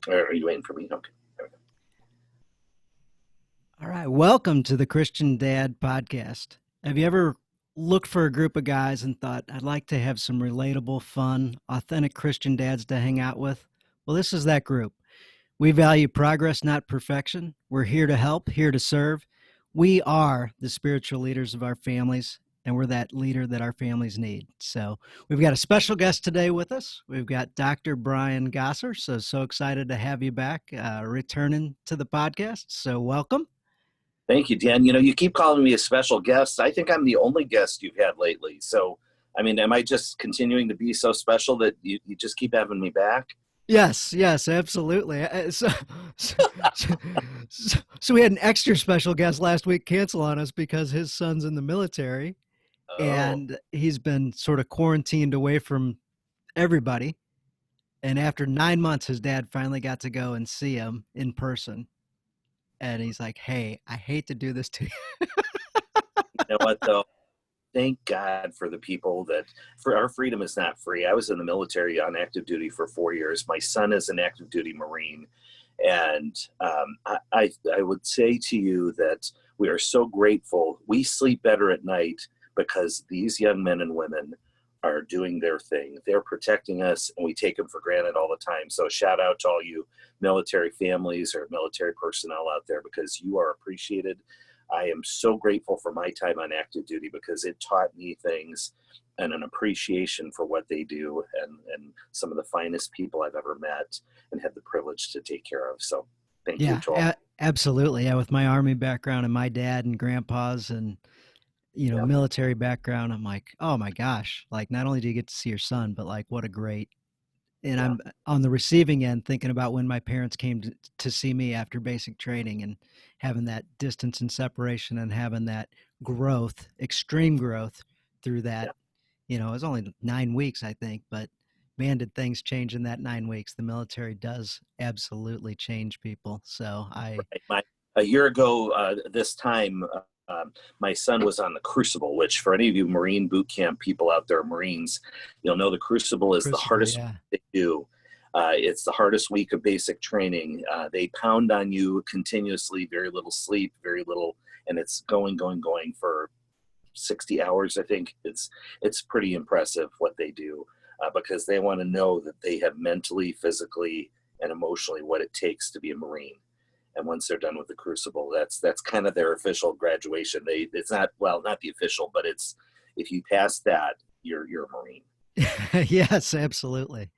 Or are you waiting for me? Okay. There we All right. Welcome to the Christian Dad podcast. Have you ever looked for a group of guys and thought, I'd like to have some relatable, fun, authentic Christian dads to hang out with? Well, this is that group. We value progress, not perfection. We're here to help, here to serve. We are the spiritual leaders of our families, and we're that leader that our families need. So we've got a special guest today with us. We've got Dr. Brian Gosser. So excited to have you back, returning to the podcast. So welcome. Thank you, Dan. You keep calling me a special guest. I think I'm the only guest you've had lately. So, I mean, am I just continuing to be so special that you just keep having me back? Yes, absolutely. So, so we had an extra special guest last week cancel on us because his son's in the military Oh, and he's been sort of quarantined away from everybody. And after 9 months, his dad finally got to go and see him in person. And he's like, "Hey, I hate to do this to you." you know what, though? Thank God for the people that for our freedom is not free. I was in the military on active duty for 4 years. My son is an active duty Marine. And I would say to you that we are so grateful. We sleep better at night because these young men and women are doing their thing. They're protecting us, and we take them for granted all the time. So shout out to all you military families or military personnel out there because you are appreciated. I am so grateful for my time on active duty because it taught me things and an appreciation for what they do and some of the finest people I've ever met and had the privilege to take care of. So thank you Yeah, to all. absolutely. Yeah, with my army background and my dad and grandpa's and Yeah, military background, I'm like, oh my gosh, like not only do you get to see your son, but like what a great. And yeah, I'm on the receiving end thinking about when my parents came to see me after basic training and having that distance and separation and having that growth, extreme growth through that. yeah. It was only 9 weeks, I think, but man, did things change in that 9 weeks. The military does absolutely change people. So Right. A year ago, this time, my son was on the Crucible, which for any of you Marine boot camp people out there, Marines, you'll know the Crucible is the Crucible, hardest yeah. they do. It's the hardest week of basic training. They pound on you continuously, very little sleep, very little, and it's going for 60 hours. I think it's pretty impressive what they do because they want to know that they have mentally, physically, and emotionally what it takes to be a Marine. And once they're done with the Crucible, that's kind of their official graduation. It's not, well, not the official, but it's, if you pass that, you're a Marine. Yes, absolutely.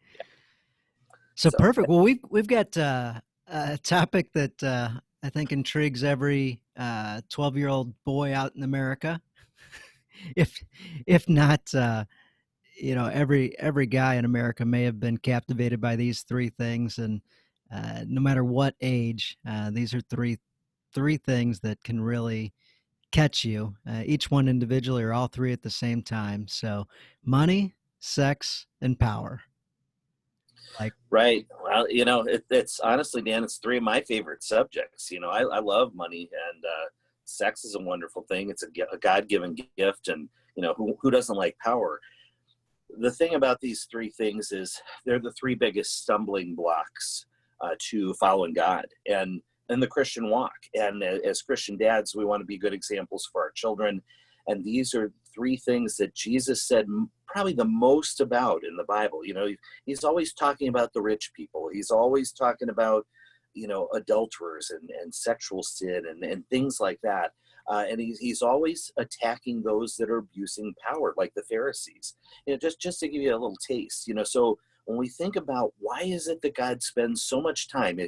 So So perfect. Well, we've got a topic that I think intrigues every 12-year-old boy out in America, if if not every guy in America may have been captivated by these three things, and no matter what age, these are three things that can really catch you, each one individually or all three at the same time. So, money, sex, and power. Like, right. Well, it's honestly, Dan, it's three of my favorite subjects. I love money, and sex is a wonderful thing. It's a God-given gift, and who doesn't like power? The thing about these three things is they're the three biggest stumbling blocks to following God and the Christian walk. And as Christian dads, we want to be good examples for our children. And these are three things that Jesus said probably the most about in the Bible. He's always talking about the rich people. He's always talking about, adulterers and sexual sin and things like that. And he's always attacking those that are abusing power, like the Pharisees. Just to give you a little taste. So when we think about why is it that God spends so much time,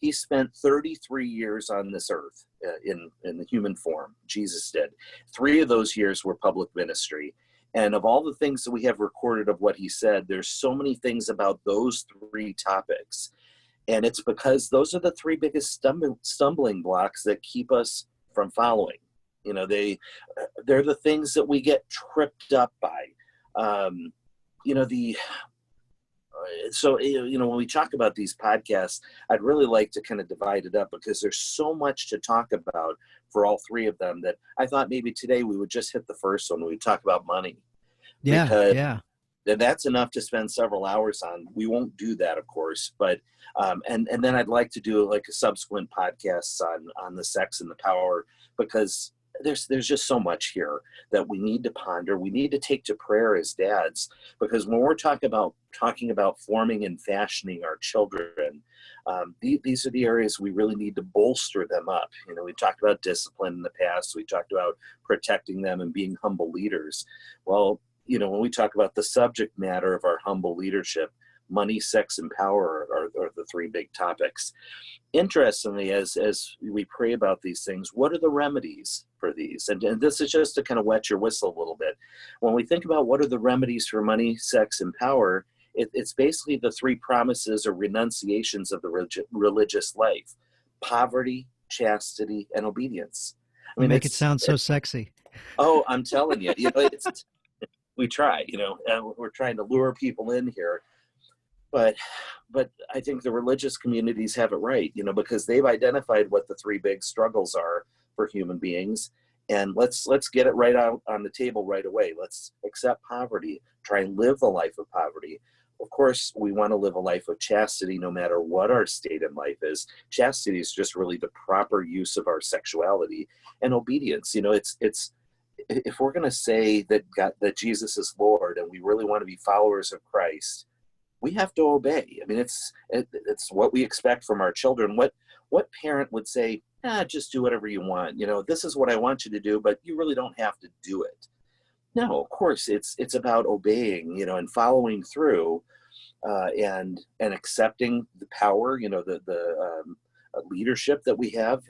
he spent 33 years on this earth in the human form. Jesus did. 3 of those years were public ministry. And of all the things that we have recorded of what he said, there's so many things about those three topics. And it's because those are the three biggest stumbling blocks that keep us from following. They're the things that we get tripped up by. Um, you know the so when we talk about these podcasts, I'd really like to kind of divide it up because there's so much to talk about for all three of them that I thought maybe today we would just hit the first one. We talk about money yeah, because yeah. That's enough to spend several hours on. We won't do that, of course, but and then I'd like to do like a subsequent podcasts on the sex and the power, because there's just so much here that we need to ponder. We need to take to prayer as dads, because when we're talking about forming and fashioning our children, these are the areas we really need to bolster them up. You know, we talked about discipline in the past. We talked about protecting them and being humble leaders. Well, you know, when we talk about the subject matter of our humble leadership, money, sex, and power are the three big topics. Interestingly, as we pray about these things, what are the remedies for these? And this is just to kind of wet your whistle a little bit. When we think about what are the remedies for money, sex, and power, it's basically the three promises or renunciations of the religious life: poverty, chastity, and obedience. I mean, you make it sound so sexy. Oh, I'm telling you, you know, we try, you know, we're trying to lure people in here. But I think the religious communities have it right, you know, because they've identified what the three big struggles are for human beings. And let's get it right out on the table right away. Let's accept poverty, try and live the life of poverty. Of course, we want to live a life of chastity no matter what our state in life is. Chastity is just really the proper use of our sexuality. And obedience, you know, it's if we're going to say that that Jesus is Lord and we really want to be followers of Christ, we have to obey. I mean, it's what we expect from our children. What parent would say, just do whatever you want. You know, this is what I want you to do, but you really don't have to do it. No, of course, it's about obeying, you know, and following through, and accepting the power, you know, the leadership that we have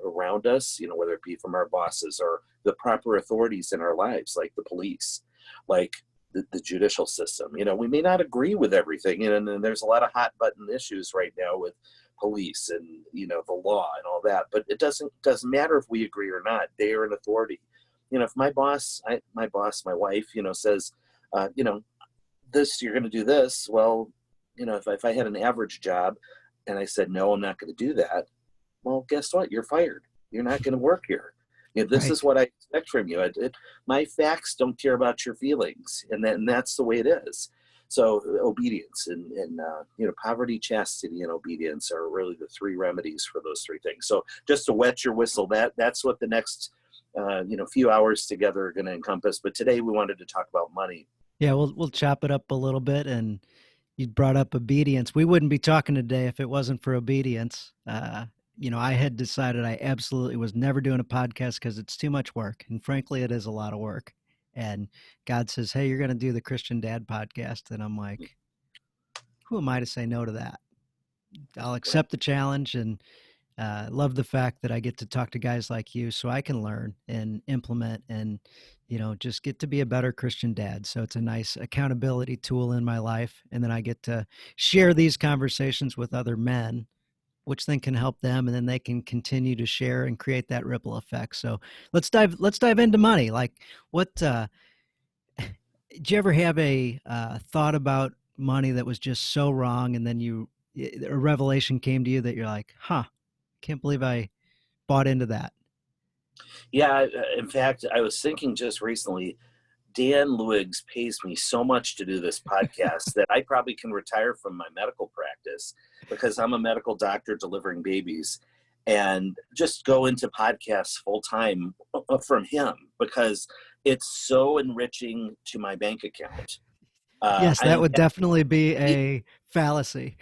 around us, you know, whether it be from our bosses or the proper authorities in our lives, like the police, like the judicial system. You know, we may not agree with everything, and there's a lot of hot button issues right now with police and, you know, the law and all that, but it doesn't matter if we agree or not. They are an authority. You know, if my wife, you know, says, you know, you're going to do this. Well, you know, if I had an average job and I said, no, I'm not going to do that. Well, guess what? You're fired. You're not going to work here. You know, this is what I expect from you. My facts don't care about your feelings, and that's the way it is. So obedience and you know, poverty, chastity, and obedience are really the three remedies for those three things. So just to wet your whistle, that's what the next you know, few hours together are going to encompass. But today we wanted to talk about money. Yeah, we'll chop it up a little bit. And you brought up obedience. We wouldn't be talking today if it wasn't for obedience. You know, I had decided I absolutely was never doing a podcast because it's too much work. And frankly, it is a lot of work. And God says, hey, you're going to do the Christian Dad podcast. And I'm like, who am I to say no to that? I'll accept the challenge, and love the fact that I get to talk to guys like you so I can learn and implement and, you know, just get to be a better Christian dad. So it's a nice accountability tool in my life. And then I get to share these conversations with other men, which then can help them, and then they can continue to share and create that ripple effect. So let's dive into money. Like, what did you ever have a thought about money that was just so wrong, and then a revelation came to you that you're like, can't believe I bought into that? Yeah, in fact, I was thinking just recently, Dan Luigs pays me so much to do this podcast that I probably can retire from my medical practice, because I'm a medical doctor delivering babies, and just go into podcasts full time from him, because it's so enriching to my bank account. Yes, that would definitely be a fallacy.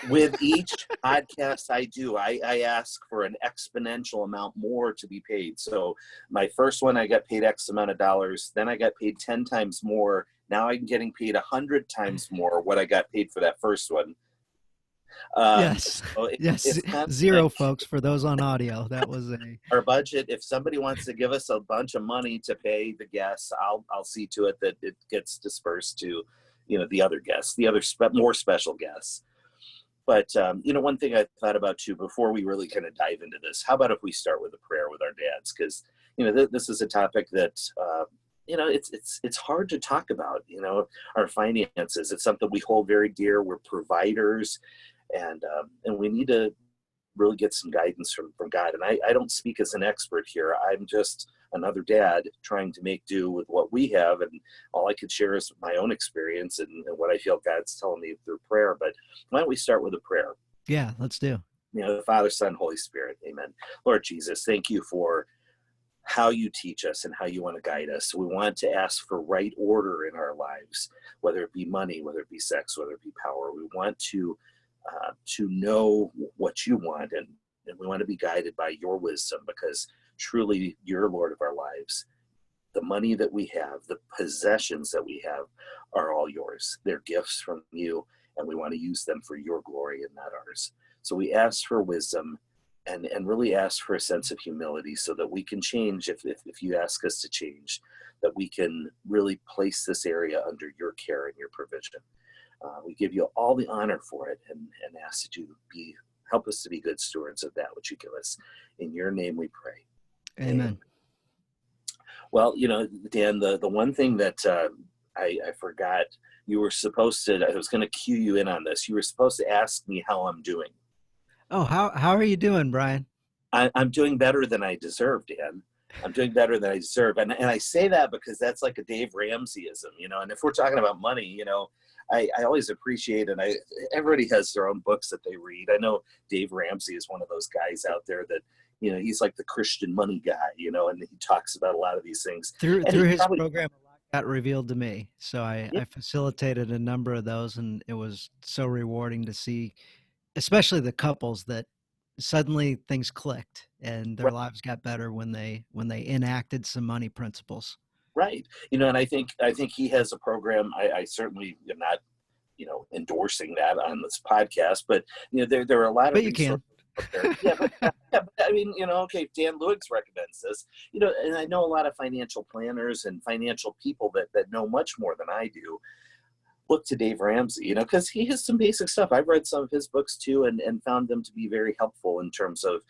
With each podcast I do, I ask for an exponential amount more to be paid. So my first one, I got paid X amount of dollars. Then I got paid 10 times more. Now I'm getting paid 100 times more what I got paid for that first one. Yes. So yes. Zero, folks, for those on audio. That was our budget. If somebody wants to give us a bunch of money to pay the guests, I'll see to it that it gets dispersed to, you know, the other guests, the other more special guests. But, you know, one thing I thought about too, before we really kind of dive into this, how about if we start with a prayer with our dads? Because, you know, this is a topic that, you know, it's hard to talk about, you know, our finances. It's something we hold very dear. We're providers, and we need to really get some guidance from God. And I don't speak as an expert here. I'm just another dad trying to make do with what we have. And all I could share is my own experience and what I feel God's telling me through prayer. But why don't we start with a prayer? Yeah, let's do. The Father, Son, Holy Spirit. Amen. Lord Jesus, thank you for how you teach us and how you want to guide us. We want to ask for right order in our lives, whether it be money, whether it be sex, whether it be power. We want to know what you want, and we want to be guided by your wisdom, because truly you're Lord of our lives. The money that we have, the possessions that we have, are all yours. They're gifts from you, and we want to use them for your glory and not ours. So we ask for wisdom and really ask for a sense of humility so that we can change if you ask us to change, that we can really place this area under your care and your provision. We give you all the honor for it and ask that you help us to be good stewards of that which you give us. In your name we pray. Amen. Well, Dan, the one thing that I forgot, you were supposed to, I was going to cue you in on this. You were supposed to ask me how I'm doing. Oh, how are you doing, Brian? I'm doing better than I deserve, Dan. I'm doing better than I deserve. And I say that because that's like a Dave Ramseyism, and if we're talking about money, I always appreciate, and everybody has their own books that they read. I know Dave Ramsey is one of those guys out there that, he's like the Christian money guy, and he talks about a lot of these things. Through his program, a lot got revealed to me. So I facilitated a number of those, and it was so rewarding to see, especially the couples that suddenly things clicked and their lives got better when they enacted some money principles. Right. And I think he has a program. I certainly am not, endorsing that on this podcast, but there are a lot of. But you can. But I mean, okay, Dan Lewis recommends this, and I know a lot of financial planners and financial people that know much more than I do. Look to Dave Ramsey, because he has some basic stuff. I've read some of his books too, and found them to be very helpful in terms of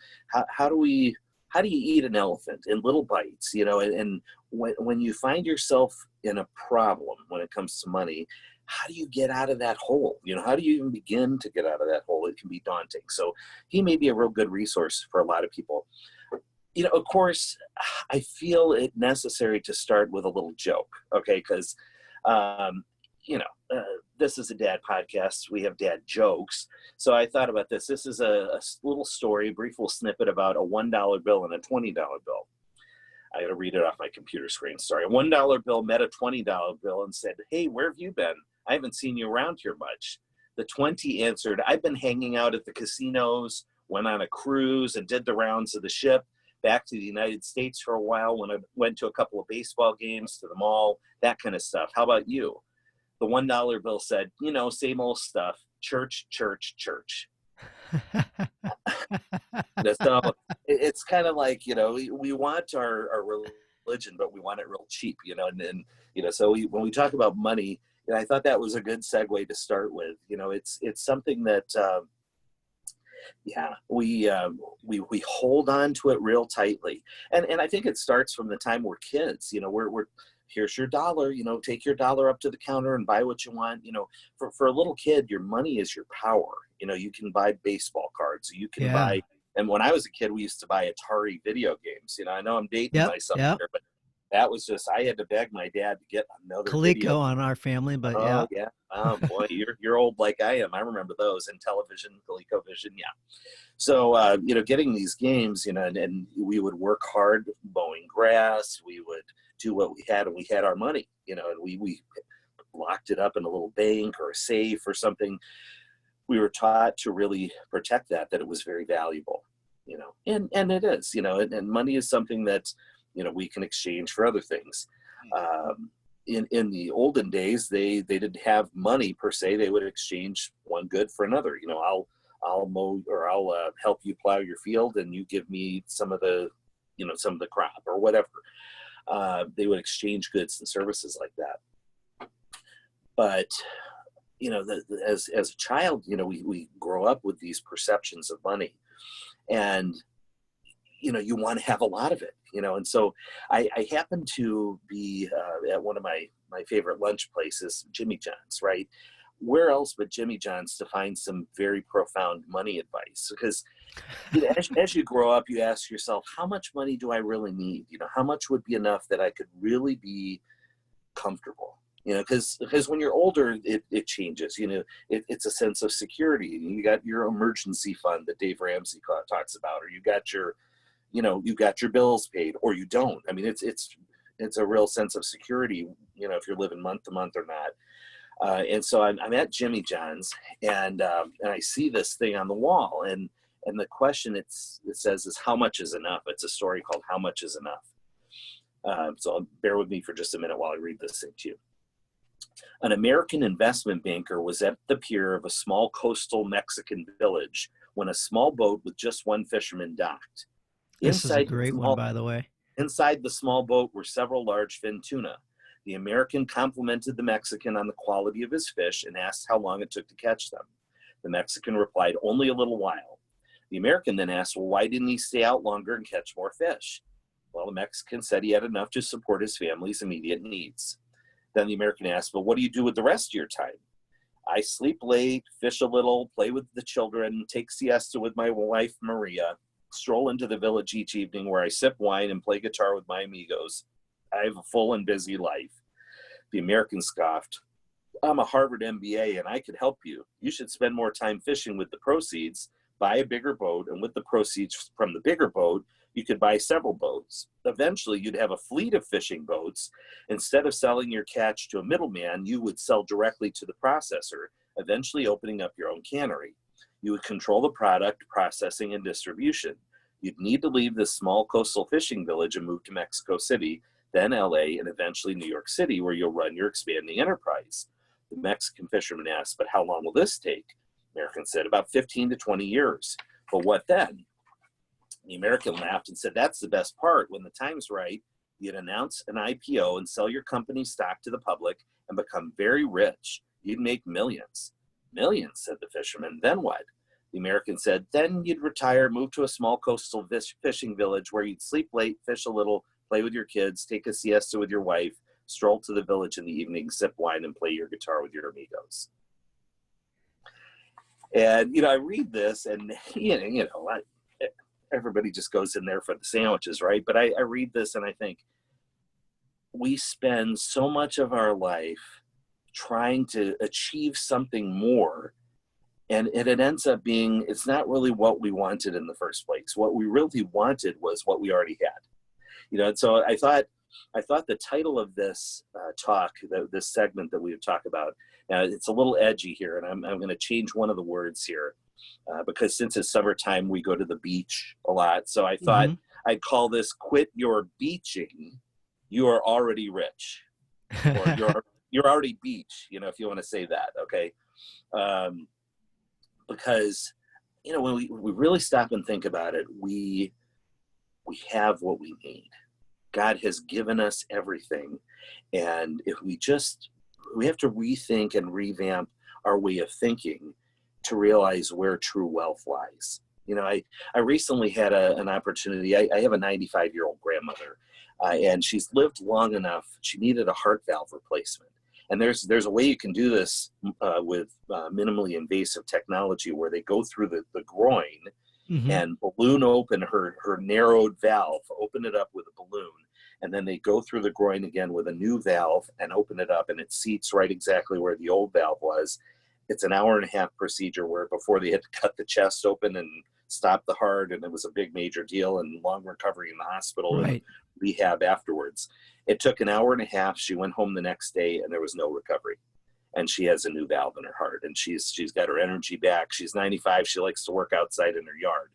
how do you eat an elephant in little bites, and when you find yourself in a problem when it comes to money, how do you get out of that hole? How do you even begin to get out of that hole? It can be daunting. So he may be a real good resource for a lot of people. Of course, I feel it necessary to start with a little joke, okay? Because, this is a dad podcast. We have dad jokes. So I thought about this. This is a little story, a brief little snippet about a $1 bill and a $20 bill. I got to read it off my computer screen. Sorry. A $1 bill met a $20 bill and said, "Hey, where have you been? I haven't seen you around here much." The 20 answered, "I've been hanging out at the casinos, went on a cruise and did the rounds of the ship, back to the United States for a while when I went to a couple of baseball games, to the mall, that kind of stuff. How about you?" The $1 bill said, "Same old stuff. Church, church, church." So it's kind of like, we want our religion, but we want it real cheap, and so when we talk about money, I thought that was a good segue to start with. It's something that, we hold on to it real tightly. And I think it starts from the time we're kids, we're here's your dollar, take your dollar up to the counter and buy what you want. For a little kid, your money is your power. You can buy baseball cards, you can buy, and when I was a kid, we used to buy Atari video games. I know I'm dating myself here, but that was just, I had to beg my dad to get another Coleco on our family, but yeah. Oh boy, you're old like I am. I remember those in television, ColecoVision. Yeah. So, getting these games, and we would work hard mowing grass. We would do what we had, and we had our money, and we locked it up in a little bank or a safe or something. We were taught to really protect that it was very valuable, and it is, and money is something that, we can exchange for other things. In the olden days, they didn't have money per se. They would exchange one good for another. I'll mow, or I'll help you plow your field, and you give me some of the crop or whatever. They would exchange goods and services like that. But as a child, we grow up with these perceptions of money, and you want to have a lot of it, and so I happen to be at one of my favorite lunch places, Jimmy John's, right? where else but Jimmy John's to find some very profound money advice? Because as you grow up, you ask yourself, how much money do I really need? How much would be enough that I could really be comfortable? Because when you're older, it changes. It's a sense of security. You got your emergency fund that Dave Ramsey talks about, or you got your bills paid, or you don't. I mean, it's a real sense of security, if you're living month to month or not. And so I'm at Jimmy John's, and I see this thing on the wall, and the question it says is, how much is enough? It's a story called How Much is Enough? So bear with me for just a minute while I read this thing to you. An American investment banker was at the pier of a small coastal Mexican village when a small boat with just one fisherman docked. This is a great one, by the way. Inside the small boat were several large fin tuna. The American complimented the Mexican on the quality of his fish and asked how long it took to catch them. The Mexican replied, only a little while. The American then asked, well, why didn't he stay out longer and catch more fish? Well, the Mexican said he had enough to support his family's immediate needs. Then the American asked, well, what do you do with the rest of your time? I sleep late, fish a little, play with the children, take siesta with my wife, Maria, stroll into the village each evening where I sip wine and play guitar with my amigos. I have a full and busy life. The American scoffed, I'm a Harvard MBA and I could help you. You should spend more time fishing with the proceeds, buy a bigger boat, and with the proceeds from the bigger boat, you could buy several boats. Eventually, you'd have a fleet of fishing boats. Instead of selling your catch to a middleman, you would sell directly to the processor, eventually opening up your own cannery. You would control the product, processing, and distribution. You'd need to leave this small coastal fishing village and move to Mexico City, then LA, and eventually New York City, where you'll run your expanding enterprise. The Mexican fisherman asked, but how long will this take? The American said, about 15 to 20 years. But what then? The American laughed and said, that's the best part. When the time's right, you'd announce an IPO and sell your company stock to the public and become very rich. You'd make millions. Millions, said the fisherman. Then what? The American said, then you'd retire, move to a small coastal fishing village where you'd sleep late, fish a little, play with your kids, take a siesta with your wife, stroll to the village in the evening, sip wine, and play your guitar with your amigos. And, I read this and, everybody just goes in there for the sandwiches, right? But I read this and I think we spend so much of our life trying to achieve something more, and it ends up being, it's not really what we wanted in the first place. What we really wanted was what we already had. And so I thought the title of this talk, this segment that we would talk about, it's a little edgy here, and I'm going to change one of the words here. Because since it's summertime, we go to the beach a lot. So I thought I'd call this "Quit Your Beaching. You Are Already Rich," or you're already beach. If you want to say that, okay? Because when we really stop and think about it, we have what we need. God has given us everything, and if we have to rethink and revamp our way of thinking to realize where true wealth lies. I recently had an opportunity. I have a 95-year-old grandmother, and she's lived long enough. She needed a heart valve replacement. And there's a way you can do this with minimally invasive technology where they go through the groin and balloon open her narrowed valve, open it up with a balloon, and then they go through the groin again with a new valve and open it up, and it seats right exactly where the old valve was. It's an hour-and-a-half procedure where before they had to cut the chest open and stop the heart, and it was a big major deal and long recovery in the hospital and rehab afterwards. It took an hour and a half. She went home the next day and there was no recovery. And she has a new valve in her heart, and she's got her energy back. She's 95. She likes to work outside in her yard.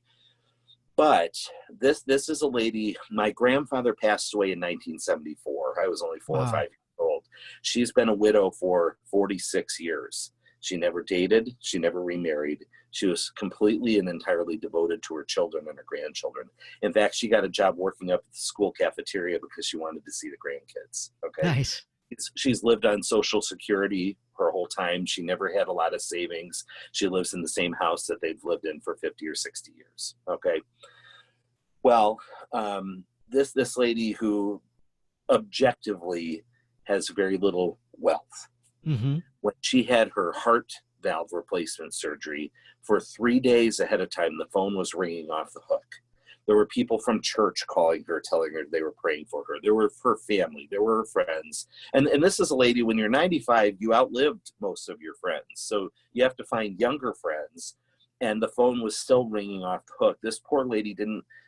But this is a lady, my grandfather passed away in 1974. I was only 4 or 5 years old. She's been a widow for 46 years. She never dated. She never remarried. She was completely and entirely devoted to her children and her grandchildren. In fact, she got a job working up at the school cafeteria because she wanted to see the grandkids. Okay. Nice. She's lived on Social Security her whole time. She never had a lot of savings. She lives in the same house that they've lived in for 50 or 60 years. Okay. Well, this lady who objectively has very little wealth. Mm-hmm. When she had her heart valve replacement surgery, for 3 days ahead of time, the phone was ringing off the hook. There were people from church calling her, telling her they were praying for her. There were her family. There were her friends. And this is a lady, when you're 95, you outlived most of your friends. So you have to find younger friends. And the phone was still ringing off the hook. This poor lady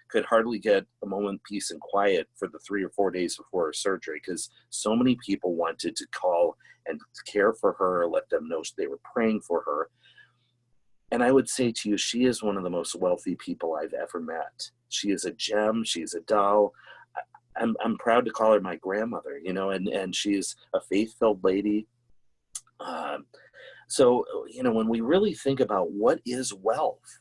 could hardly get a moment peace and quiet for the 3 or 4 days before her surgery, because so many people wanted to call and care for her, let them know they were praying for her. And I would say to you, she is one of the most wealthy people I've ever met. She is a gem. She's a doll. I'm proud to call her my grandmother, and she's a faith-filled lady. So, when we really think about what is wealth,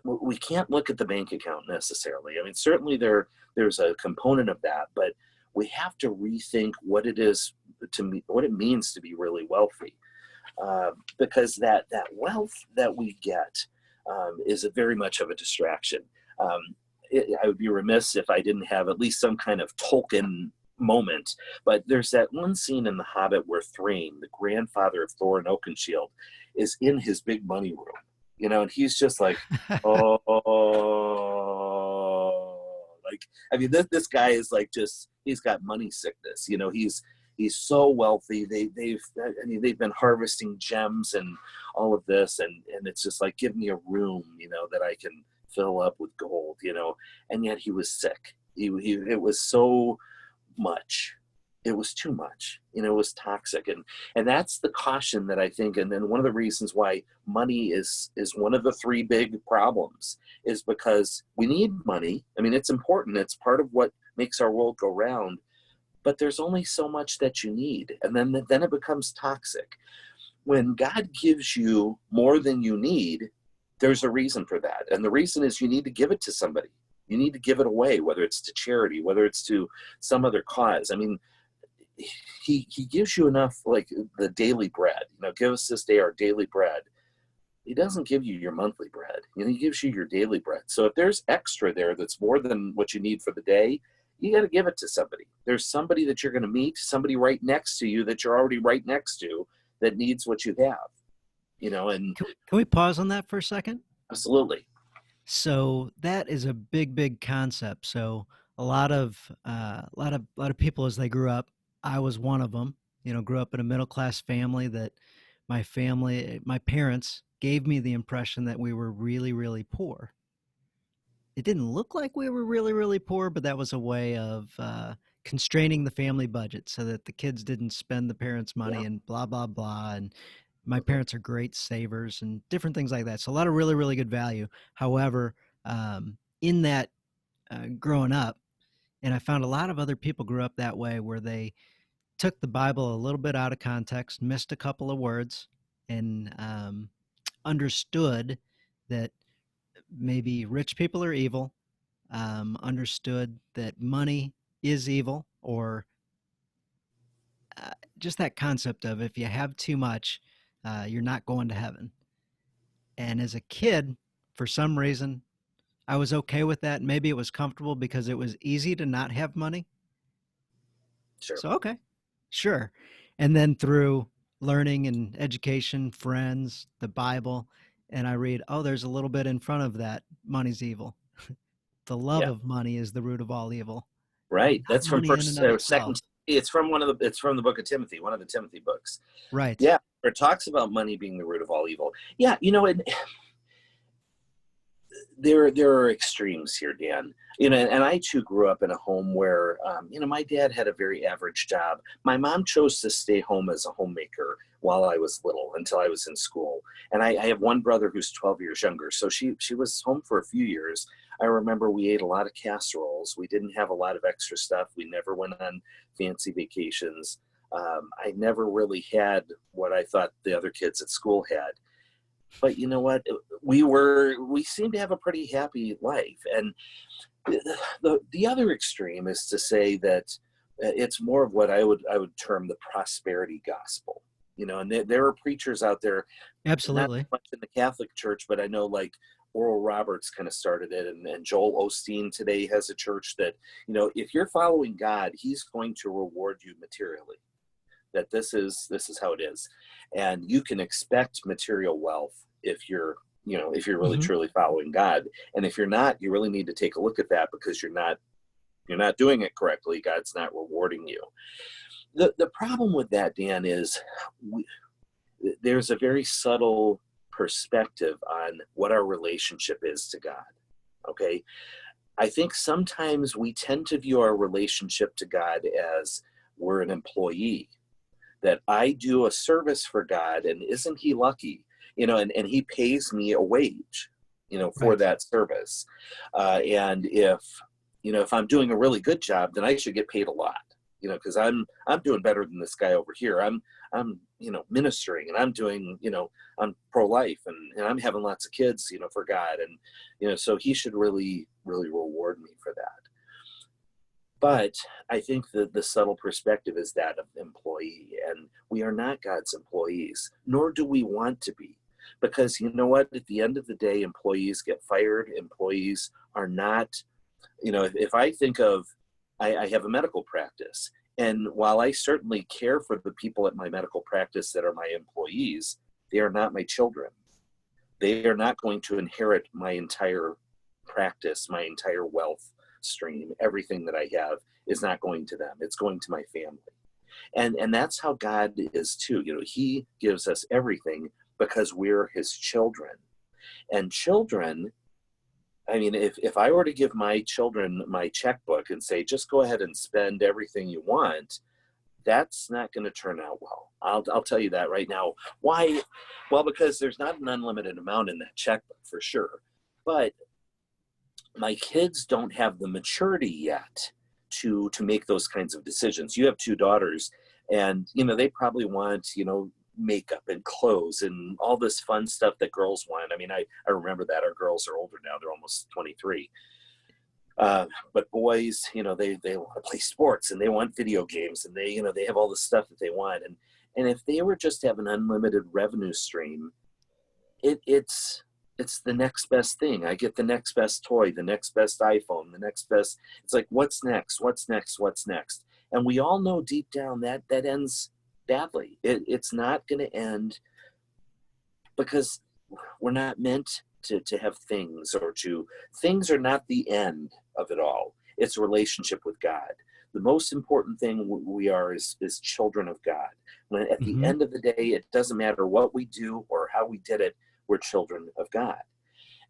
we can't look at the bank account necessarily. I mean, certainly there's a component of that, but we have to rethink what it is to me, what it means to be really wealthy. Because that wealth that we get is very much of a distraction. I would be remiss if I didn't have at least some kind of Tolkien moment, but there's that one scene in The Hobbit where Thrain, the grandfather of Thorin Oakenshield, is in his big money room, and he's just like, oh, like, I mean, this guy is like, he's got money sickness, he's so wealthy. They've been harvesting gems and all of this, and it's just like, give me a room, that I can fill up with gold, and yet he was sick. It was so much. It was too much, it was toxic. And that's the caution that I think, and then one of the reasons why money is one of the 3 big problems is because we need money. I mean, it's important. It's part of what makes our world go round, but there's only so much that you need. And then it becomes toxic. When God gives you more than you need, there's a reason for that. And the reason is you need to give it to somebody. You need to give it away, whether it's to charity, whether it's to some other cause. I mean, he gives you enough, like the daily bread, give us this day our daily bread. He doesn't give you your monthly bread. He gives you your daily bread. So if there's extra there that's more than what you need for the day, you got to give it to somebody. There's somebody that you're going to meet, somebody right next to you that you're already right next to that needs what you have, and Can we pause on that for a second? absolutely. So that is a big concept. So a lot of people, as they grew up, I was one of them. Grew up in a middle class family. That my parents gave me the impression that we were really poor. It didn't look like we were really poor, but that was a way of constraining the family budget so that the kids didn't spend the parents' money, Yeah. and blah blah blah. And my parents are great savers and different things like that. So a lot of really good value. However, in that growing up, and I found a lot of other people grew up that way, where they took the Bible a little bit out of context, missed a couple of words, and understood that maybe rich people are evil, understood that money is evil, or just that concept of, if you have too much, you're not going to heaven. And as a kid, for some reason, I was okay with that. Maybe it was comfortable because it was easy to not have money. Sure. So, okay, sure. And then through learning and education, friends, the Bible, and I read, oh, there's a little bit in front of that. Money's evil. The love Yeah. of money is the root of all evil. Right. Not That's from money in and first, of second. itself. It's from it's from the book of Timothy, one of the Timothy books. Right. Yeah. Where it talks about money being the root of all evil. Yeah. There are extremes here, Dan. And I too grew up in a home where, my dad had a very average job. My mom chose to stay home as a homemaker while I was little, until I was in school. And I have one brother who's 12 years younger. So she was home for a few years. I remember we ate a lot of casseroles. We didn't have a lot of extra stuff. We never went on fancy vacations. I never really had what I thought the other kids at school had. But you know what? We seemed to have a pretty happy life. And the other extreme is to say that it's more of what I would term the prosperity gospel. And there are preachers out there, Absolutely. not much in the Catholic Church, but I know, like, Oral Roberts kind of started it, and Joel Osteen today has a church that, if you're following God, he's going to reward you materially. that this is how it is. And you can expect material wealth if you're, if you're really Hmm. truly following God. And if you're not, you really need to take a look at that, because you're not doing it correctly. God's not rewarding you. The problem with that, Dan, is there's a very subtle perspective on what our relationship is to God. Okay. I think sometimes we tend to view our relationship to God as we're an employee, that I do a service for God, and isn't he lucky? And he pays me a wage, for Right. that service. And if I'm doing a really good job, then I should get paid a lot, because I'm doing better than this guy over here. I'm ministering, and I'm doing, I'm pro-life, and I'm having lots of kids, for God. And, so he should really, really reward me for that. But I think that the subtle perspective is that of employee, and we are not God's employees, nor do we want to be. Because you know what? At the end of the day, employees get fired. Employees are not, if I think of, I have a medical practice, and while I certainly care for the people at my medical practice that are my employees, they are not my children. They are not going to inherit my entire practice, my entire wealth stream. Everything that I have is not going to them. It's going to my family. And that's how God is too. He gives us everything because we're his children. And children, I mean, if I were to give my children my checkbook and say, just go ahead and spend everything you want, that's not going to turn out well. I'll tell you that right now. Why? Well, because there's not an unlimited amount in that checkbook for sure. But my kids don't have the maturity yet to make those kinds of decisions. You have two daughters, and they probably want makeup and clothes and all this fun stuff that girls want. I mean, I remember that. Our girls are older now; they're almost 23. But boys, they want to play sports, and they want video games, and they have all the stuff that they want. And if they were just to have an unlimited revenue stream, it's the next best thing. I get the next best toy, the next best iPhone, the next best. It's like, what's next? What's next? What's next? And we all know deep down that ends badly. It's not going to end, because we're not meant to have things, things are not the end of it all. It's a relationship with God. The most important thing we are is children of God. When at the Hmm. end of the day, it doesn't matter what we do or how we did it, we're children of God.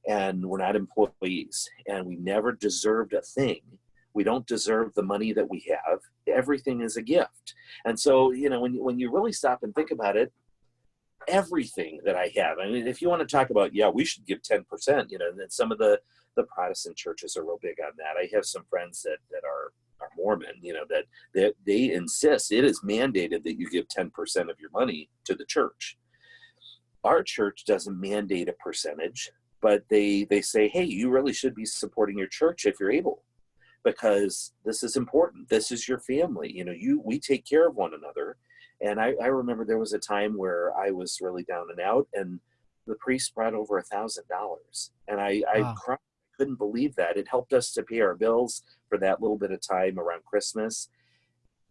And we're not employees. And we never deserved a thing. We don't deserve the money that we have. Everything is a gift. And so, when you really stop and think about it, everything that I have, I mean, if you want to talk about, yeah, we should give 10%, and some of the Protestant churches are real big on that. I have some friends that are Mormon, that they insist it is mandated that you give 10% of your money to the church. Our church doesn't mandate a percentage, but they say, hey, you really should be supporting your church if you're able, because this is important. This is your family. We take care of one another. And I remember there was a time where I was really down and out, and the priest brought over $1,000, and I Wow. cried. I couldn't believe that. It helped us to pay our bills for that little bit of time around Christmas.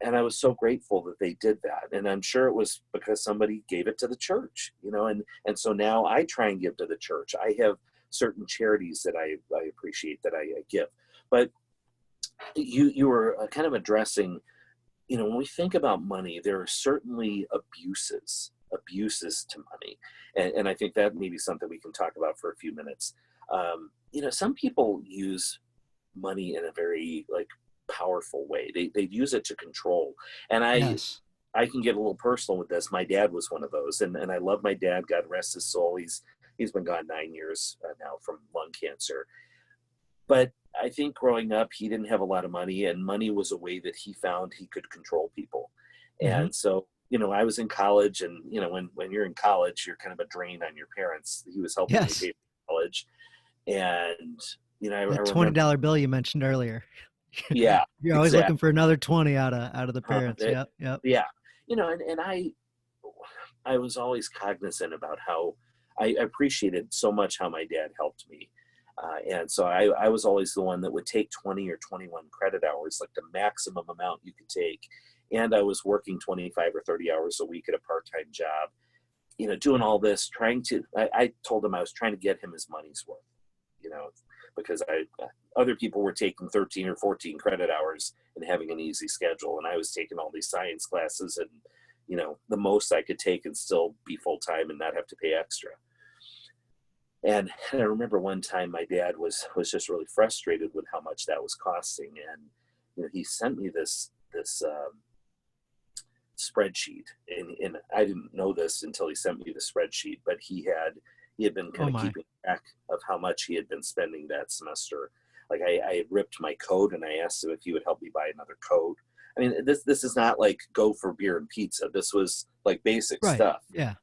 And I was so grateful that they did that. And I'm sure it was because somebody gave it to the church, and so now I try and give to the church. I have certain charities that I appreciate that I give. But you were kind of addressing, when we think about money, there are certainly abuses to money. And I think that may be something we can talk about for a few minutes. Some people use money in a very powerful way. They use it to control. And Yes. I can get a little personal with this. My dad was one of those, and I love my dad. God rest his soul. He's been gone 9 years now from lung cancer. But I think growing up, he didn't have a lot of money, and money was a way that he found he could control people. Hmm. And so, I was in college, and when you're in college, you're kind of a drain on your parents. He was helping me Yes. pay for college, and I That remember, $20 bill you mentioned earlier. yeah, You're always exactly. looking for another 20 out of the parents. Yep. Yep. Yeah, and I was always cognizant about how I appreciated so much how my dad helped me. And so I was always the one that would take 20 or 21 credit hours, like the maximum amount you could take. and I was working 25 or 30 hours a week at a part-time job, doing all this, I told him I was trying to get him his money's worth, because other people were taking 13 or 14 credit hours and having an easy schedule. And I was taking all these science classes and, the most I could take and still be full-time and not have to pay extra. And I remember one time my dad was just really frustrated with how much that was costing. And, he sent me this spreadsheet, and I didn't know this until he sent me the spreadsheet, but he had been kind of keeping track of how much he had been spending that semester. Like I had ripped my coat, and I asked him if he would help me buy another coat. I mean, this is not like go for beer and pizza. This was like basic stuff, yeah.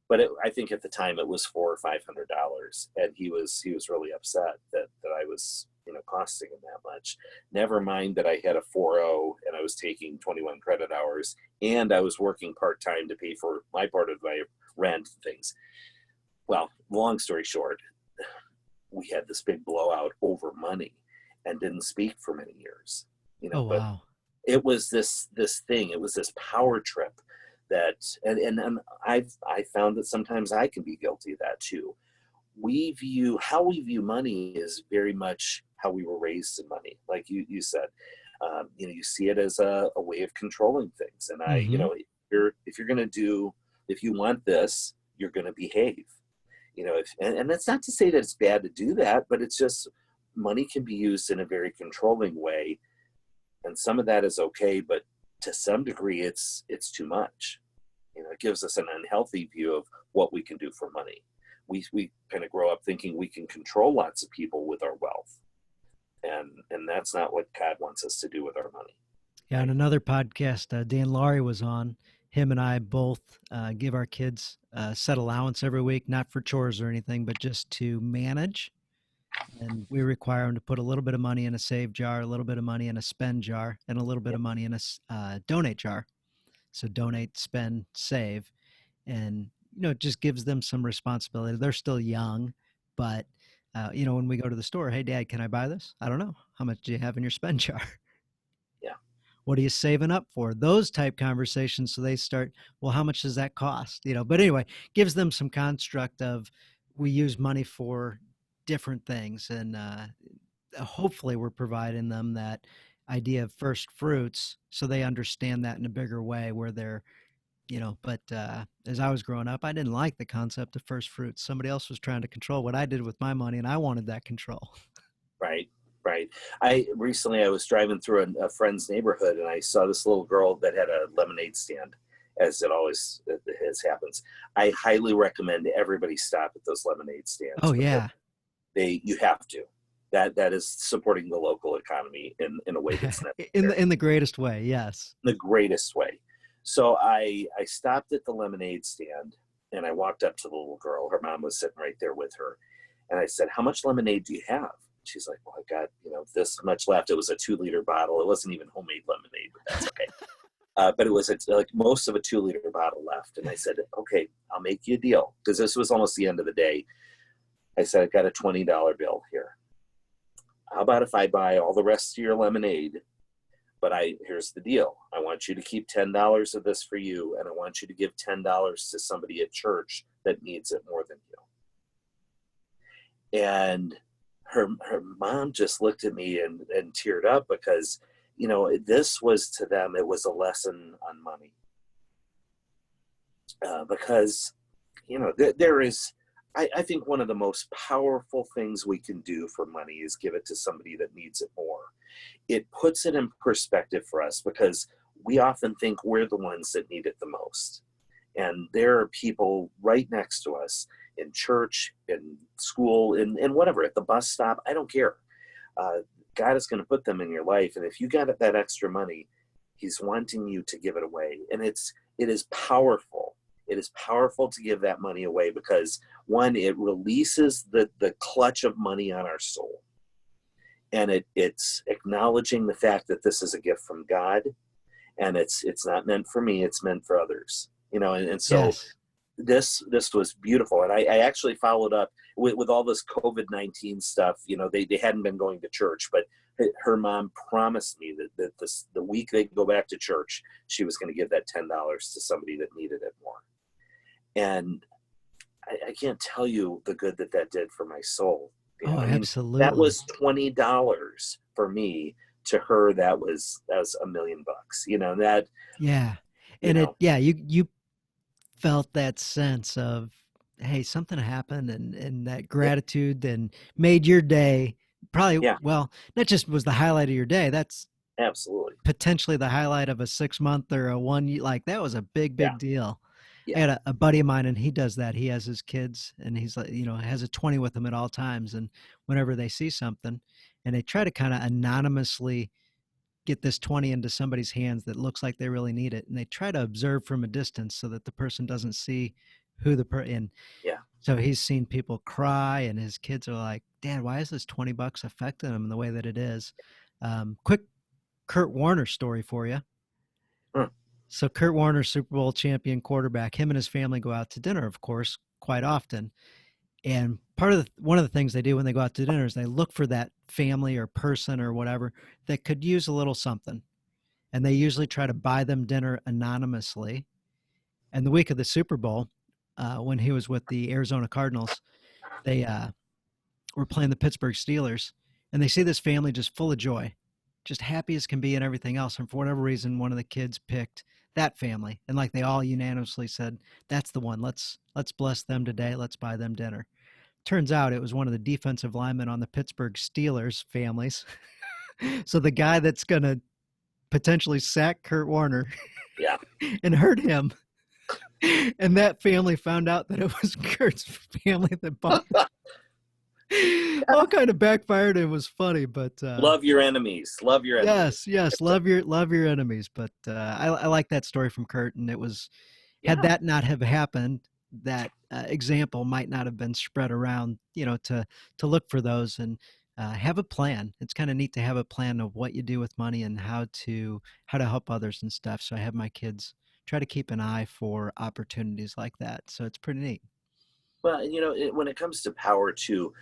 But I think at the time it was $400 or $500, and he was really upset that I was costing him that much. Never mind that I had a 4.0 and I was taking 21 credit hours, and I was working part-time to pay for my part of my rent and things. Well, long story short, we had this big blowout over money and didn't speak for many years. Oh, wow. But it was this thing. It was this power trip that, and I found that sometimes I can be guilty of that too. How we view money is very much how we were raised in money. Like you said, you see it as a way of controlling things. And if you want this, you're going to behave, and that's not to say that it's bad to do that, but it's just money can be used in a very controlling way. And some of that is okay, but to some degree it's too much. It gives us an unhealthy view of what we can do for money. We kind of grow up thinking we can control lots of people with our wealth. And that's not what God wants us to do with our money. Yeah, on another podcast, Dan Laurie was on. Him and I both give our kids a set allowance every week, not for chores or anything, but just to manage. And we require them to put a little bit of money in a save jar, a little bit of money in a spend jar, and a little bit of money in a donate jar. So donate, spend, save. And, it just gives them some responsibility. They're still young, but, when we go to the store, hey, Dad, can I buy this? I don't know. How much do you have in your spend jar? Yeah. What are you saving up for? Those type conversations. So they start, well, how much does that cost? But anyway, gives them some construct of we use money for different things. And hopefully we're providing them that idea of first fruits so they understand that in a bigger way where they're, but as I was growing up, I didn't like the concept of first fruits. Somebody else was trying to control what I did with my money, and I wanted that control. Right. I was driving through a friend's neighborhood, and I saw this little girl that had a lemonade stand, as it always happens. I highly recommend everybody stop at those lemonade stands. Oh, yeah. You have to. That is supporting the local economy in a way that's necessary. in the greatest way, yes. The greatest way. So I stopped at the lemonade stand, and I walked up to the little girl. Her mom was sitting right there with her. And I said, "How much lemonade do you have?" She's like, "Well, I got, this much left." It was a 2-liter bottle. It wasn't even homemade lemonade, but that's okay. But it was like most of a 2-liter bottle left. And I said, "Okay, I'll make you a deal." Because this was almost the end of the day. I said, "I've got a $20 bill here. How about if I buy all the rest of your lemonade? But here's the deal. I want you to keep $10 of this for you, and I want you to give $10 to somebody at church that needs it more than you." And her mom just looked at me and teared up because, this was to them, it was a lesson on money. Because, there is, I think one of the most powerful things we can do for money is give it to somebody that needs it more. It puts it in perspective for us because we often think we're the ones that need it the most. And there are people right next to us in church, in school, in whatever, at the bus stop. I don't care. God is going to put them in your life. And if you got that extra money, he's wanting you to give it away. And it is powerful. It is powerful to give that money away because, one, it releases the clutch of money on our soul. And it's acknowledging the fact that this is a gift from God, and it's not meant for me, it's meant for others. And so yes. This was beautiful. And I actually followed up with all this COVID-19 stuff. They hadn't been going to church, but her mom promised me that the week they go back to church, she was going to give that $10 to somebody that needed it more. And I can't tell you the good that did for my soul. You know, Oh, I mean, that absolutely. was $20 for me. To her, that was $1 million. You know, that, Yeah. you And know, you felt that sense of, hey, something happened, and that yeah, gratitude and made your day probably, yeah, well, not just was the highlight of your day, that's absolutely. potentially the highlight of a 6 month or a 1 year. Like that was a Yeah, big deal. I yeah, had a buddy of mine, and he does that. He has his kids, and he's like, has a 20 with him at all times. And whenever they see something, and they try to kind of anonymously get this 20 into somebody's hands that looks like they really need it, and they try to observe from a distance so that the person doesn't see who and yeah. so he's seen people cry, and his kids are like, Dad, why is this $20 affecting them in the way that it is? Quick Kurt Warner story for you. Hmm. So Kurt Warner, Super Bowl champion quarterback, him and his family go out to dinner, of course, quite often. And one of the things they do when they go out to dinner is they look for that family or person or whatever that could use a little something. And they usually try to buy them dinner anonymously. And the week of the Super Bowl, when he was with the Arizona Cardinals, they were playing the Pittsburgh Steelers, and they see this family just full of joy, just happy as can be and everything else. And for whatever reason, one of the kids picked that family, and like they all unanimously said, "That's the one. Let's bless them today. Let's buy them dinner." Turns out it was one of the defensive linemen on the Pittsburgh Steelers families. So the guy that's gonna potentially sack Kurt Warner Yeah. and hurt him, and that family found out that it was Kurt's family that bought all kind of backfired. It was funny, but Love your enemies. Love your enemies. yes, love your enemies. But I like that story from Kurt, and it was, had Yeah. that not have happened, that example might not have been spread around, to look for those and have a plan. It's kind of neat to have a plan of what you do with money and how to help others and stuff. So I have my kids try to keep an eye for opportunities like that. So it's pretty neat. Well, when it comes to power too,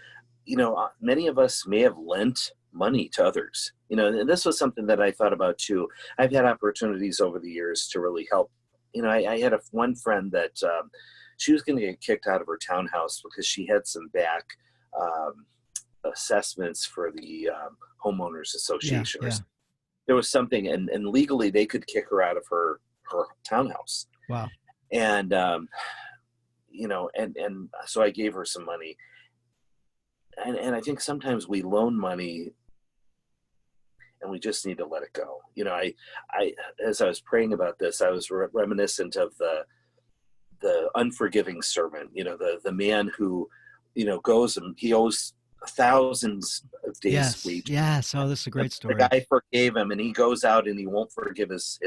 many of us may have lent money to others, and this was something that I thought about too. I've had opportunities over the years to really help. I had one friend that she was going to get kicked out of her townhouse because she had some back um, assessments for the homeowners Yeah, association, or yeah. there was something, and legally they could kick her out of her townhouse. Wow. And and so I gave her some money, and I think sometimes we loan money and we just need to let it go. I as I was praying about this, I was reminiscent of the unforgiving servant. The man who goes and he owes thousands of days' Yes, wage. yes. Oh, this is a The, great the story. guy forgave him, and he goes out and he won't forgive his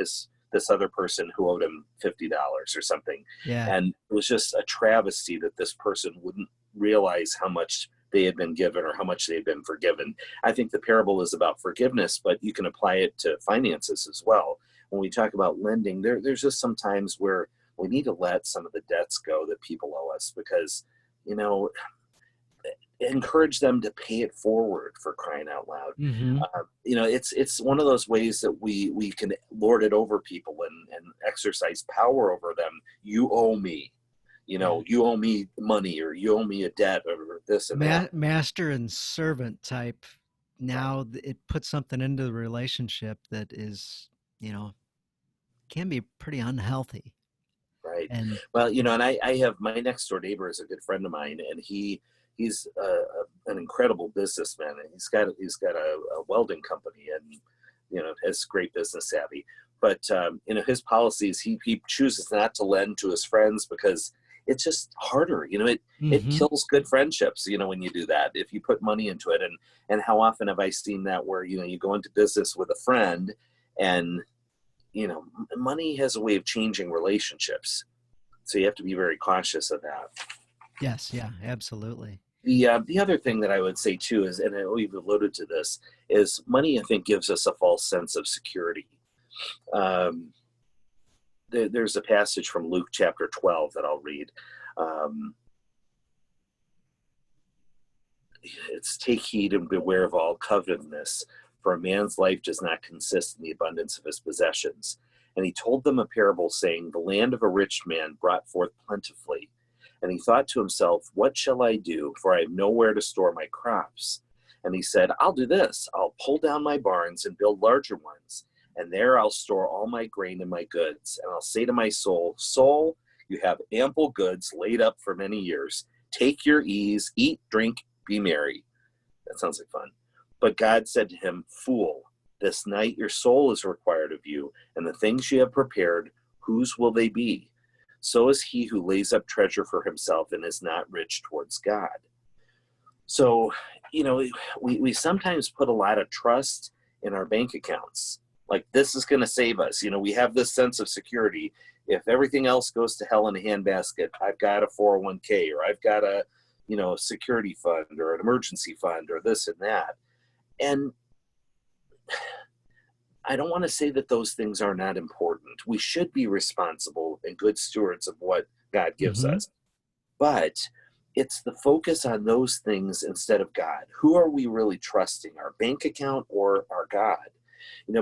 this other person who owed him $50 or something. Yeah. And it was just a travesty that this person wouldn't realize how much they had been given or how much they had been forgiven. I think the parable is about forgiveness, but you can apply it to finances as well. When we talk about lending, there's just some times where we need to let some of the debts go that people owe us, because you know encourage them to pay it forward, for crying out loud. Mm-hmm. It's one of those ways that we can lord it over people and exercise power over them. You owe me, Yeah. you owe me money, or you owe me a debt, or this and that. Master and servant type. Right, Now it puts something into the relationship that is, you know, can be pretty unhealthy. right. And Well, and I have my next door neighbor is a good friend of mine, and he's an incredible businessman, and he's got a welding company, and has great business savvy. But his policies, he chooses not to lend to his friends because it's just harder. It mm-hmm. kills good friendships. When you do that, if you put money into it, and how often have I seen that where you go into business with a friend, and money has a way of changing relationships, so you have to be very cautious of that. Yes, yeah, absolutely. The other thing that I would say too is, and we've alluded to this, is money, I think, gives us a false sense of security. Um, there's a passage from Luke chapter 12 that I'll read. Um, it's take heed and beware of all covetousness, for a man's life does not consist in the abundance of his possessions. And he told them a parable, saying, the land of a rich man brought forth plentifully. And he thought to himself, what shall I do? For I have nowhere to store my crops. And he said, I'll do this. I'll pull down my barns and build larger ones. And there I'll store all my grain and my goods. And I'll say to my soul, soul, you have ample goods laid up for many years. Take your ease, eat, drink, be merry. That sounds like fun. But God said to him, fool, this night your soul is required of you, and the things you have prepared, whose will they be? So is he who lays up treasure for himself and is not rich towards God. So, we sometimes put a lot of trust in our bank accounts. Like, this is going to save us. We have this sense of security. If everything else goes to hell in a handbasket, I've got a 401k, or I've got a security fund or an emergency fund or this and that. And I don't want to say that those things are not important. We should be responsible and good stewards of what God gives us. But it's the focus on those things instead of God. Who are we really trusting, our bank account or our God?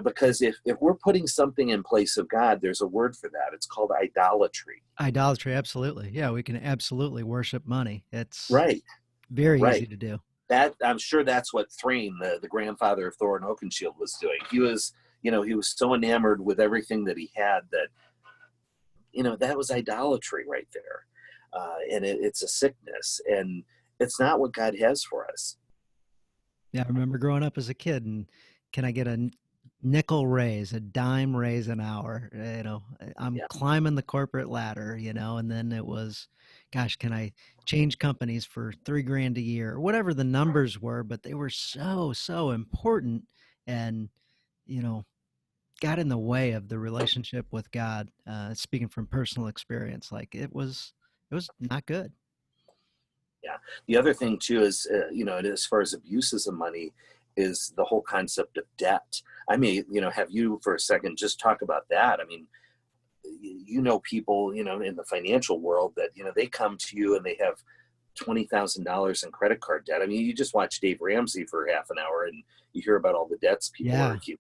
Because if we're putting something in place of God, there's a word for that. It's called idolatry. Idolatry, absolutely. Yeah, we can absolutely worship money. It's right. Very easy to do. That, I'm sure that's what Thrain, the grandfather of Thorin Oakenshield, was doing. He was so enamored with everything that he had that, that was idolatry right there. And it's a sickness, and it's not what God has for us. Yeah, I remember growing up as a kid, and can I get a nickel raise, a dime raise an hour? I'm climbing the corporate ladder, and then it was, gosh, can I change companies for $3,000 a year, or whatever the numbers were, but they were so important, and, got in the way of the relationship with God. Speaking from personal experience, like it was not good. Yeah. The other thing too is, as far as abuses of money, is the whole concept of debt. I mean, have you for a second just talk about that? I mean, people, in the financial world that, they come to you and they have $20,000 in credit card debt. I mean, you just watch Dave Ramsey for half an hour and you hear about all the debts people are accumulating.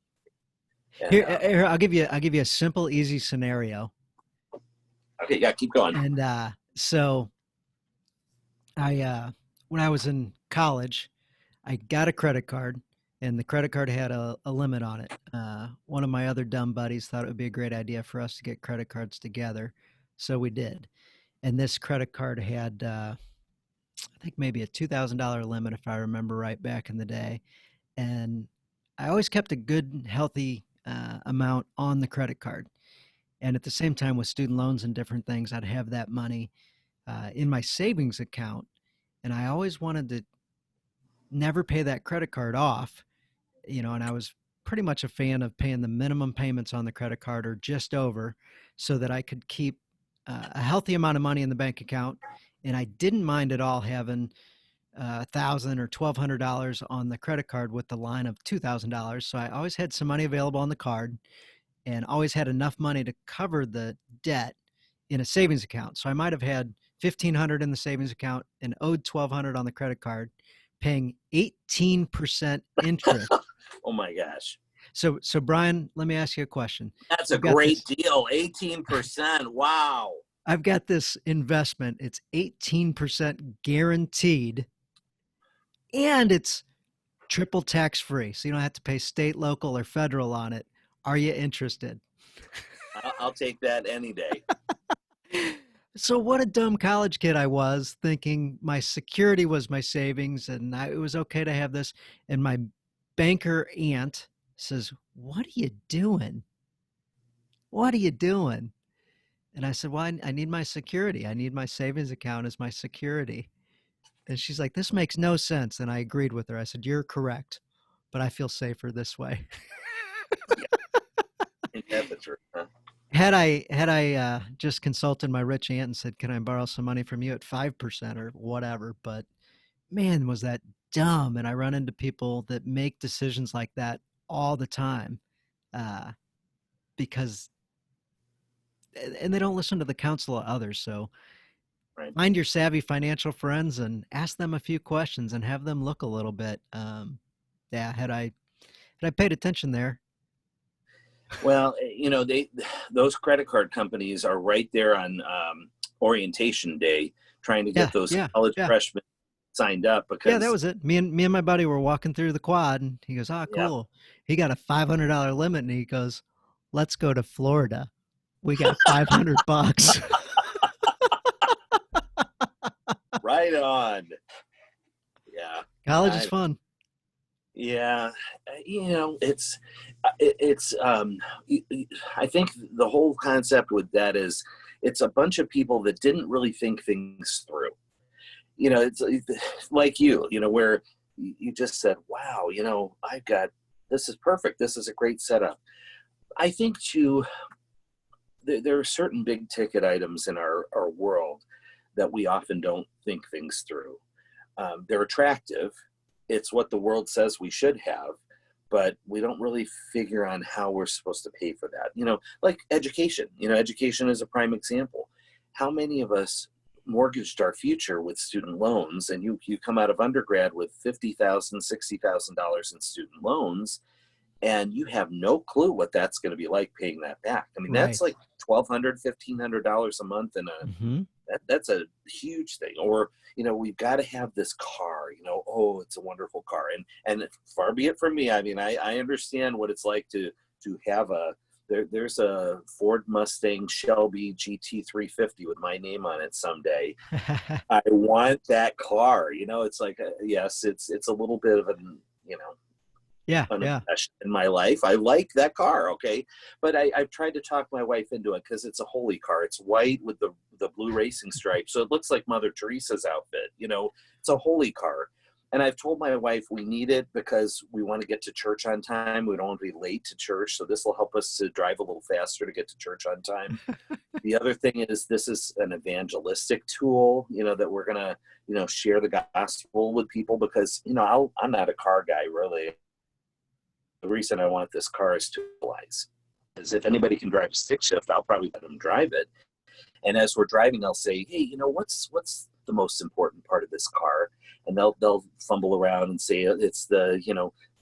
Here, I'll give you a simple, easy scenario. Okay, yeah, keep going. And so when I was in college, I got a credit card, and the credit card had a limit on it. One of my other dumb buddies thought it would be a great idea for us to get credit cards together, so we did. And this credit card had, I think maybe a $2,000 limit, if I remember right, back in the day. And I always kept a good, healthy amount on the credit card. And at the same time, with student loans and different things, I'd have that money in my savings account. And I always wanted to never pay that credit card off, and I was pretty much a fan of paying the minimum payments on the credit card or just over, so that I could keep a healthy amount of money in the bank account. And I didn't mind at all having $1,000 or $1,200 on the credit card with the line of $2,000. So I always had some money available on the card, and always had enough money to cover the debt in a savings account. So I might have had $1,500 in the savings account and owed $1,200 on the credit card, paying 18% interest. Oh my gosh. So Brian, let me ask you a question. That's a great deal. 18%. Wow. I've got this investment. It's 18% guaranteed, and it's triple tax free. So you don't have to pay state, local, or federal on it. Are you interested? I'll take that any day. So what a dumb college kid I was, thinking my security was my savings, and it was okay to have this. And my banker aunt says, "What are you doing? What are you doing?" And I said, "Well, I need my security. I need my savings account as my security." And she's like, "This makes no sense." And I agreed with her. I said, "You're correct, but I feel safer this way." That's the truth, huh? Had I just consulted my rich aunt and said, "Can I borrow some money from you at 5% or whatever?" But man, was that dumb. And I run into people that make decisions like that all the time, because and they don't listen to the counsel of others. So find your savvy financial friends and ask them a few questions and have them look a little bit. Had I I paid attention there. Well, those credit card companies are right there on orientation day, trying to Yeah, get those yeah, college yeah. freshmen signed up Yeah, that because, was it. Me and my buddy were walking through the quad, and he goes, "Ah, yeah, cool." He got a $500 limit, and he goes, "Let's go to Florida. We got $500." right on. Yeah, College is I fun. yeah, it's I think the whole concept with that is it's a bunch of people that didn't really think things through. It's like where you just said, wow, I've got, this is perfect. This is a great setup. I think too, there are certain big ticket items in our world that we often don't think things through. They're attractive. It's what the world says we should have, but we don't really figure on how we're supposed to pay for that. Like education. Education is a prime example. How many of us mortgaged our future with student loans, and you come out of undergrad with $50,000, $60,000 in student loans, and you have no clue what that's going to be like paying that back. I mean, that's Right. like $1,200, $1,500 a month, and Mm-hmm. that's a huge thing. Or we've got to have this car. Oh, it's a wonderful car, and far be it from me. I mean, I understand what it's like to have there's a Ford Mustang Shelby GT350 with my name on it someday. I want that car. It's like yes, it's a little bit of an Yeah, an yeah. obsession in my life. I like that car, okay, but I've tried to talk my wife into it because it's a holy car. It's white with the blue racing stripes, so it looks like Mother Teresa's outfit. It's a holy car, and I've told my wife we need it because we want to get to church on time. We don't want to be late to church, so this will help us to drive a little faster to get to church on time. The other thing is this is an evangelistic tool, that we're gonna, share the gospel with people because, I'm not a car guy really. The reason I want this car is to utilize. Is if anybody can drive a stick shift, I'll probably let them drive it. And as we're driving, I'll say, hey, what's the most important part of this car? And they'll fumble around and say it's the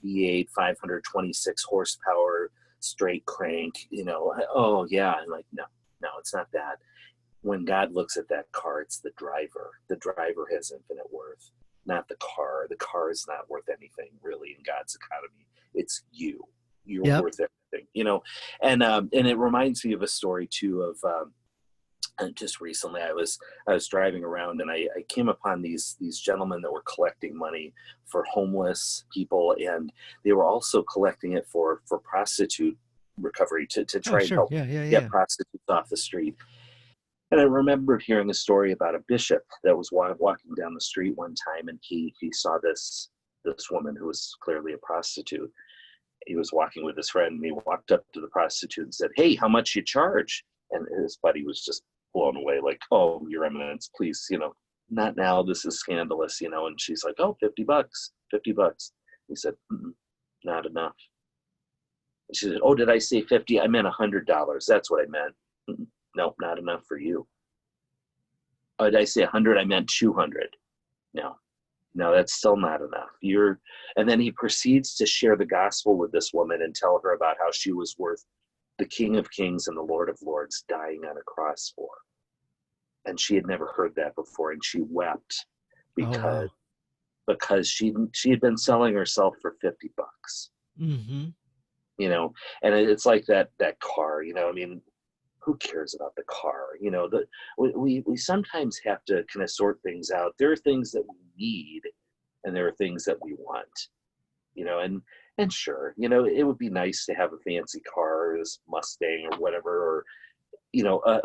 V8 526 horsepower straight crank. Oh yeah, I'm like no, it's not that. When God looks at that car, it's the driver. The driver has infinite worth, not the car. The car is not worth anything really in God's economy. It's you. You're Yep. worth everything, and it reminds me of a story too of and just recently I was driving around and I came upon these gentlemen that were collecting money for homeless people, and they were also collecting it for prostitute recovery to Oh, try and sure. help Yeah, yeah, get yeah. prostitutes off the street. And I remembered hearing a story about a bishop that was walking down the street one time, and he saw this woman who was clearly a prostitute. He was walking with his friend, and he walked up to the prostitute and said, "Hey, how much you charge?" And his buddy was just blown away, like, "Oh, Your Eminence, please, not now. This is scandalous, And she's like, "Oh, $50, $50." He said, "Not enough." She said, "Oh, did I say 50? I meant $100. That's what I meant." "Nope, not enough for you." "Oh, did I say 100? I meant 200. No, no, that's still not enough. And then he proceeds to share the gospel with this woman and tell her about how she was worth the King of Kings and the Lord of Lords dying on a cross for her. And she had never heard that before, and she wept Oh, because wow. she had been selling herself for $50. Mm-hmm. you know and it's like that car. I mean, who cares about the car? We sometimes have to kind of sort things out. There are things that we need and there are things that we want. And sure, it would be nice to have a fancy car, this Mustang or whatever, or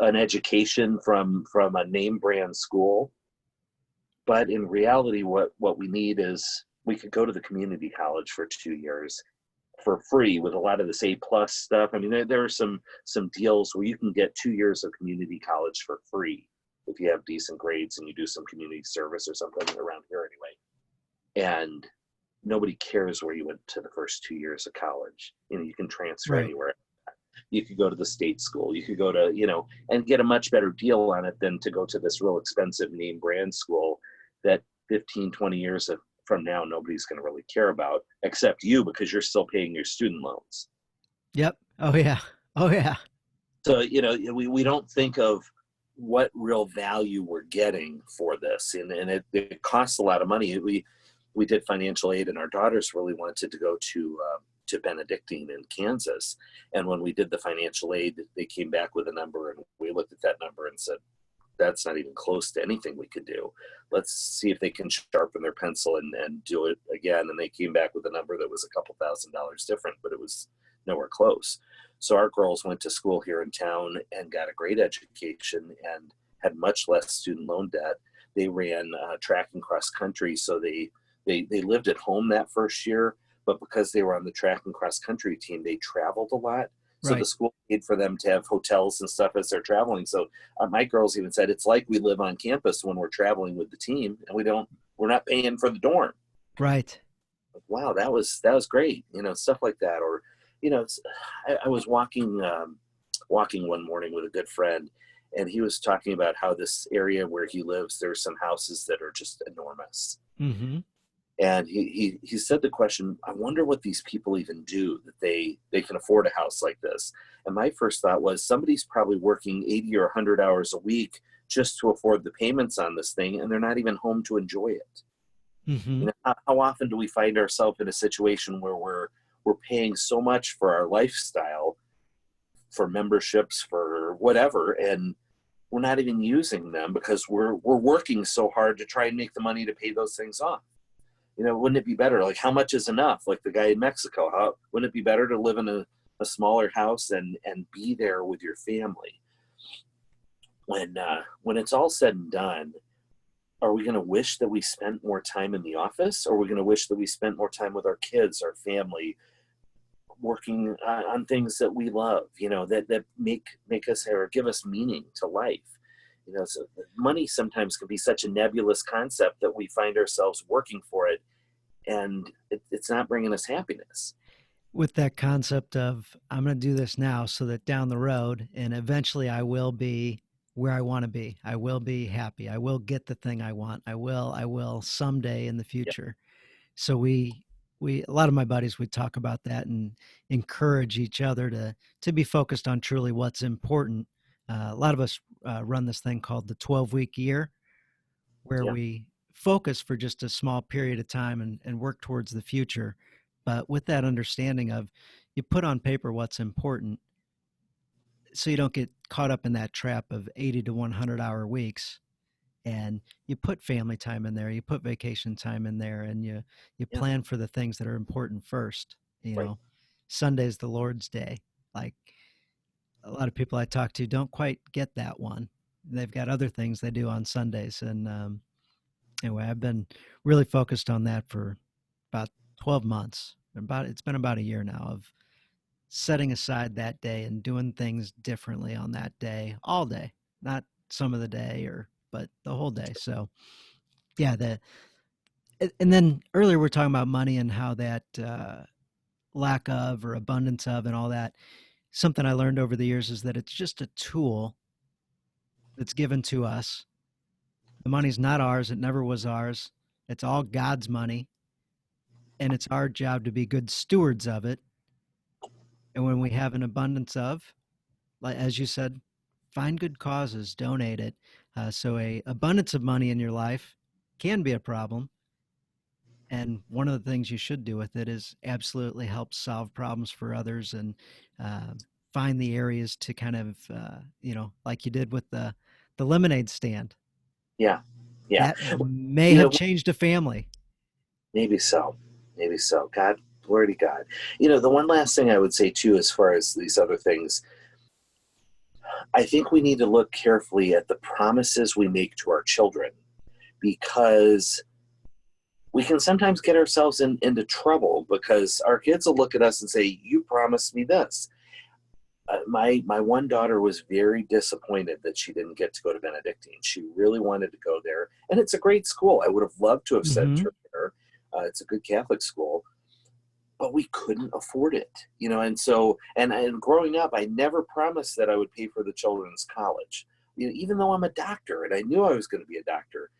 an education from a name brand school. But in reality, what we need is we could go to the community college for 2 years for free with a lot of this A+ stuff. I mean, there are some deals where you can get 2 years of community college for free if you have decent grades and you do some community service or something around here anyway. And nobody cares where you went to the first 2 years of college. You can transfer Right. anywhere. You could go to the state school. You could go to, and get a much better deal on it than to go to this real expensive name brand school that 15, 20 years from now, nobody's going to really care about except you, because you're still paying your student loans. Yep. Oh yeah. Oh yeah. So, we don't think of what real value we're getting for this. And it costs a lot of money. We did financial aid, and our daughters really wanted to go to Benedictine in Kansas. And when we did the financial aid, they came back with a number, and we looked at that number and said, that's not even close to anything we could do. Let's see if they can sharpen their pencil and do it again. And they came back with a number that was a couple $1,000s different, but it was nowhere close. So our girls went to school here in town and got a great education and had much less student loan debt. They ran track and cross country. So they lived at home that first year, but because they were on the track and cross country team, they traveled a lot. So the school paid for them to have hotels and stuff as they're traveling. So my girls even said, it's like we live on campus when we're traveling with the team, and we're not paying for the dorm. Right. Wow, that was great. Stuff like that. Or, I was walking one morning with a good friend, and he was talking about how this area where he lives, there's some houses that are just enormous. Mm-hmm. And he said the question, I wonder what these people even do that they can afford a house like this. And my first thought was, somebody's probably working 80 or 100 hours a week just to afford the payments on this thing, and they're not even home to enjoy it. Mm-hmm. How often do we find ourselves in a situation where we're paying so much for our lifestyle, for memberships, for whatever, and we're not even using them because we're working so hard to try and make the money to pay those things off? Wouldn't it be better? Like, how much is enough? Like the guy in Mexico, wouldn't it be better to live in a smaller house and be there with your family? When it's all said and done, are we going to wish that we spent more time in the office, or are we going to wish that we spent more time with our kids, our family, working on things that we love, that make us or give us meaning to life? So money sometimes can be such a nebulous concept that we find ourselves working for it, and it's not bringing us happiness. With that concept of, I'm going to do this now so that down the road, and eventually I will be where I want to be. I will be happy. I will get the thing I want. I will someday in the future. Yeah. So a lot of my buddies would talk about that and encourage each other to be focused on truly what's important. A lot of us run this thing called the 12-week year, where we focus for just a small period of time and work towards the future. But with that understanding of, you put on paper what's important so you don't get caught up in that trap of 80 to 100-hour weeks. And you put family time in there, you put vacation time in there, and you plan for the things that are important first. Sunday's the Lord's Day. Like, a lot of people I talk to don't quite get that one. They've got other things they do on Sundays. And anyway, I've been really focused on that for about 12 months. It's been about a year now of setting aside that day and doing things differently on that day, all day, not some of the day, but the whole day. So yeah, and then earlier we're talking about money and how that lack of or abundance of and all that. Something I learned over the years is that it's just a tool that's given to us. The money's not ours. It never was ours. It's all God's money. And it's our job to be good stewards of it. And when we have an abundance of, like, as you said, find good causes, donate it. So a abundance of money in your life can be a problem. And one of the things you should do with it is absolutely help solve problems for others and find the areas to kind of, like you did with the lemonade stand. Yeah. That may have changed a family. Maybe so. God, glory to God. The one last thing I would say too, as far as these other things, I think we need to look carefully at the promises we make to our children, because we can sometimes get ourselves into trouble because our kids will look at us and say, you promised me this. My one daughter was very disappointed that she didn't get to go to Benedictine. She really wanted to go there. And it's a great school. I would have loved to have sent her there. It's a good Catholic school. But we couldn't afford it, and so, and growing up, I never promised that I would pay for the children's college, even though I'm a doctor and I knew I was going to be a doctor.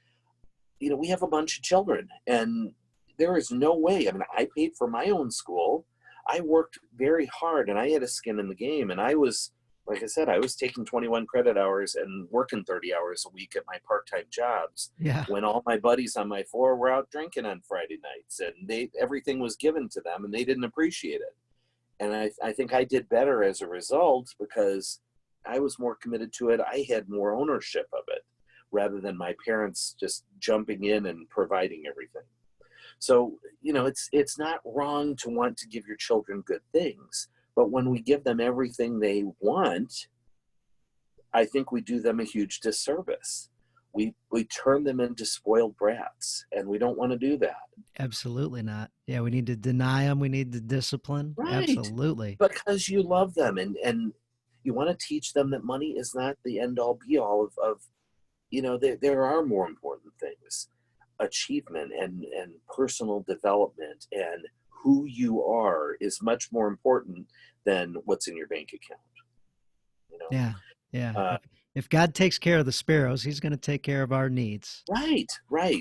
We have a bunch of children, and there is no way. I mean, I paid for my own school. I worked very hard and I had a skin in the game. And I was, like I said, I was taking 21 credit hours and working 30 hours a week at my part-time jobs Yeah. when all my buddies on my floor were out drinking on Friday nights, and everything was given to them and they didn't appreciate it. And I think I did better as a result because I was more committed to it. I had more ownership of it rather than my parents just jumping in and providing everything. So, it's not wrong to want to give your children good things, but when we give them everything they want, I think we do them a huge disservice. We turn them into spoiled brats, and we don't want to do that. Absolutely not. Yeah, we need to deny them. We need to discipline. Right. Absolutely. Because you love them, and you want to teach them that money is not the end all be all of there are more important things. Achievement and personal development and who you are is much more important than what's in your bank account. Yeah. Yeah. Uh, If God takes care of the sparrows, he's going to take care of our needs. right.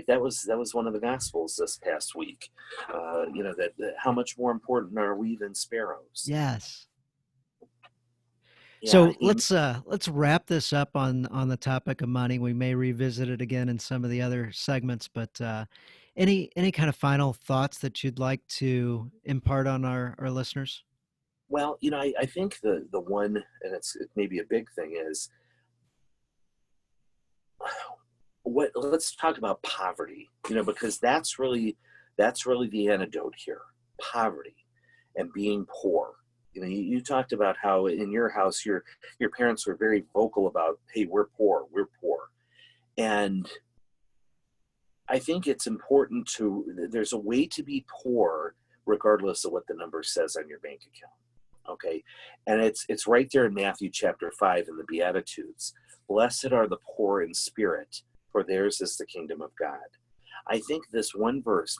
That was one of the gospels this past week. That how much more important are we than sparrows? Yes. Yeah, So let's wrap this up on the topic of money. We may revisit it again in some of the other segments, but any kind of final thoughts that you'd like to impart on our listeners? well, I think the one, and it may be a big thing, is let's talk about poverty, because that's really the antidote here. Poverty and being poor. You talked about how in your house your parents were very vocal about, hey, we're poor. And I think it's important there's a way to be poor regardless of what the number says on your bank account. Okay. And it's right there in Matthew chapter 5 in the Beatitudes. Blessed are the poor in spirit, for theirs is the kingdom of God. I think this one verse,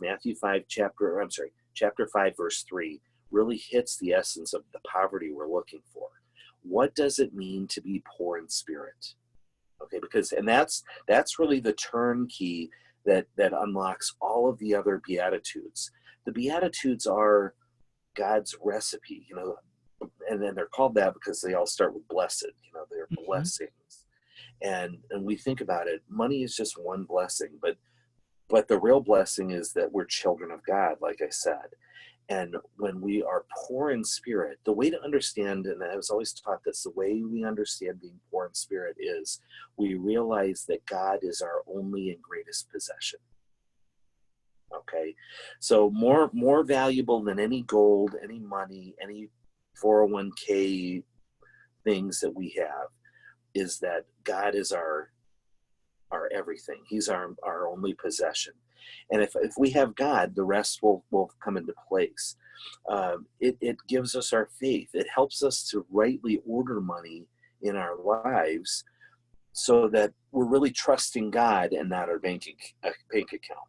chapter 5, verse 3, really hits the essence of the poverty we're looking for. What does it mean to be poor in spirit? Okay, and that's really the turnkey that unlocks all of the other Beatitudes. The Beatitudes are God's recipe, and then they're called that because they all start with blessed, they're Hmm. blessings. And we think about it, money is just one blessing, but the real blessing is that we're children of God, like I said. And when we are poor in spirit, the way to understand, and I was always taught this, the way we understand being poor in spirit is we realize that God is our only and greatest possession. Okay, so more valuable than any gold, any money, any 401k things that we have is that God is our everything. He's our only possession. And if we have God, the rest will come into place. It gives us our faith. It helps us to rightly order money in our lives so that we're really trusting God and not our bank account.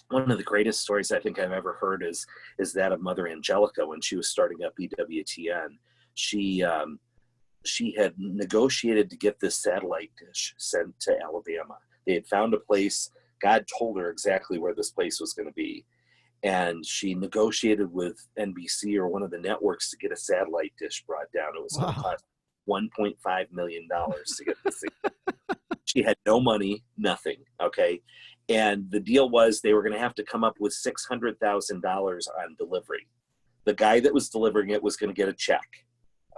One of the greatest stories I think I've ever heard is that of Mother Angelica when she was starting up EWTN. She had negotiated to get this satellite dish sent to Alabama. They had found a place. God told her exactly where this place was going to be. And she negotiated with NBC or one of the networks to get a satellite dish brought down. It was going to Wow. cost $1.5 million to get this thing. She had no money, nothing. Okay. And the deal was they were going to have to come up with $600,000 on delivery. The guy that was delivering it was going to get a check.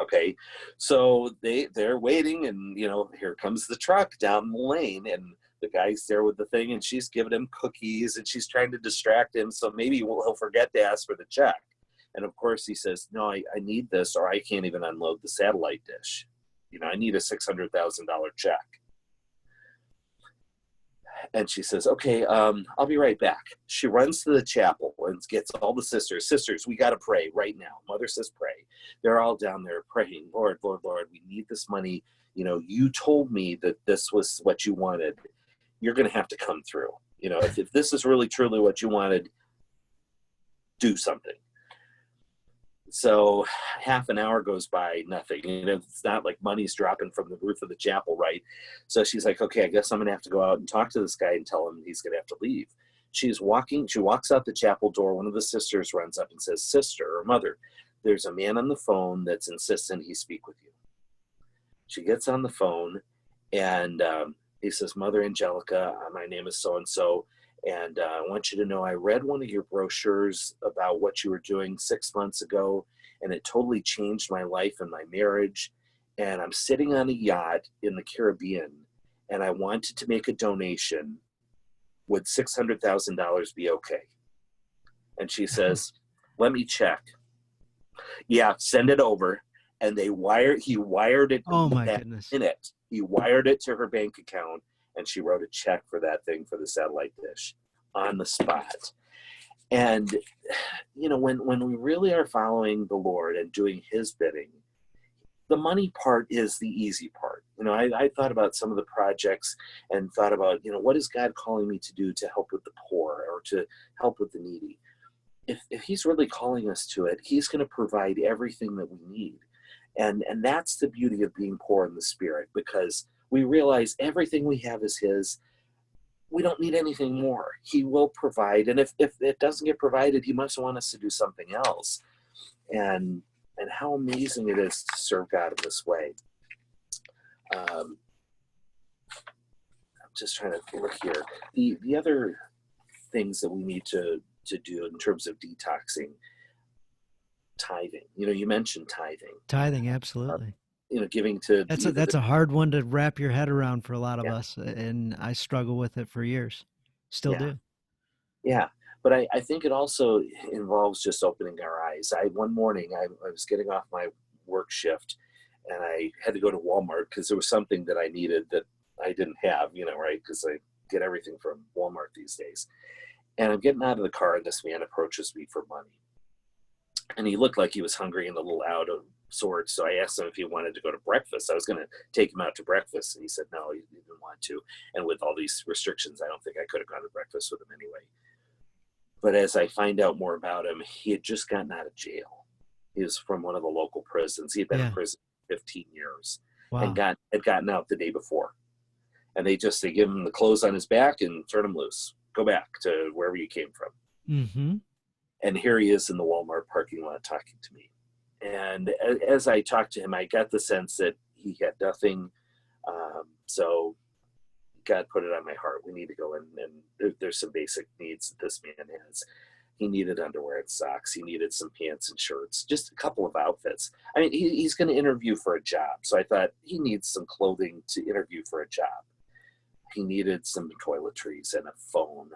Okay. So they're waiting, and here comes the truck down the lane, and the guy's there with the thing, and she's giving him cookies, and she's trying to distract him. So maybe he'll forget to ask for the check. And of course he says, no, I need this, or I can't even unload the satellite dish. I need a $600,000 check. And she says, okay, I'll be right back. She runs to the chapel and gets all the sisters. Sisters, we got to pray right now. Mother says, pray. They're all down there praying. Lord, Lord, Lord, we need this money. You told me that this was what you wanted. You're going to have to come through. If this is really, truly what you wanted, do something. So half an hour goes by, nothing. It's not like money's dropping from the roof of the chapel, right? So she's like, okay, I guess I'm going to have to go out and talk to this guy and tell him he's going to have to leave. She walks out the chapel door. One of the sisters runs up and says, "Sister," or mother, "there's a man on the phone that's insistent he speak with you." She gets on the phone, and he says, "Mother Angelica, my name is so-and-so, and I want you to know I read one of your brochures about what you were doing 6 months ago, and it totally changed my life and my marriage. And I'm sitting on a yacht in the Caribbean, and I wanted to make a donation. Would $600,000 be okay?" And she says, "Let me check." "Yeah, send it over." And he wired it Oh my that goodness. minute. He wired it to her bank account, and she wrote a check for that thing, for the satellite dish, on the spot. And, when we really are following the Lord and doing his bidding, the money part is the easy part. I thought about some of the projects and thought about, what is God calling me to do to help with the poor or to help with the needy? If he's really calling us to it, he's going to provide everything that we need. And that's the beauty of being poor in the spirit, because we realize everything we have is his. We don't need anything more. He will provide. And if it doesn't get provided, he must want us to do something else. And how amazing it is to serve God in this way. I'm just trying to look here. The other things that we need to do in terms of detoxing, tithing. You mentioned tithing. Tithing, absolutely. Giving to That's a hard one to wrap your head around for a lot of yeah, us, and I struggle with it for years. Still yeah, do. yeah. But I think it also involves just opening our eyes. One morning I was getting off my work shift, and I had to go to Walmart because there was something that I needed that I didn't have, right? Because I get everything from Walmart these days. And I'm getting out of the car, and this man approaches me for money. And he looked like he was hungry and a little out of sorts. So I asked him if he wanted to go to breakfast. I was going to take him out to breakfast, and he said no, he didn't want to. And with all these restrictions, I don't think I could have gone to breakfast with him anyway. But as I find out more about him, he had just gotten out of jail. He was from one of the local prisons. He had been in Yeah. prison for 15 years Wow. and had gotten out the day before. And they give him the clothes on his back and turn him loose. Go back to wherever you came from. Mm-hmm. And here he is in the Walmart parking lot talking to me. And as I talked to him, I got the sense that he had nothing. So God put it on my heart. We need to go in, and there's some basic needs that this man has. He needed underwear and socks. He needed some pants and shirts, just a couple of outfits. I mean, he's going to interview for a job. So I thought he needs some clothing to interview for a job. He needed some toiletries and a phone,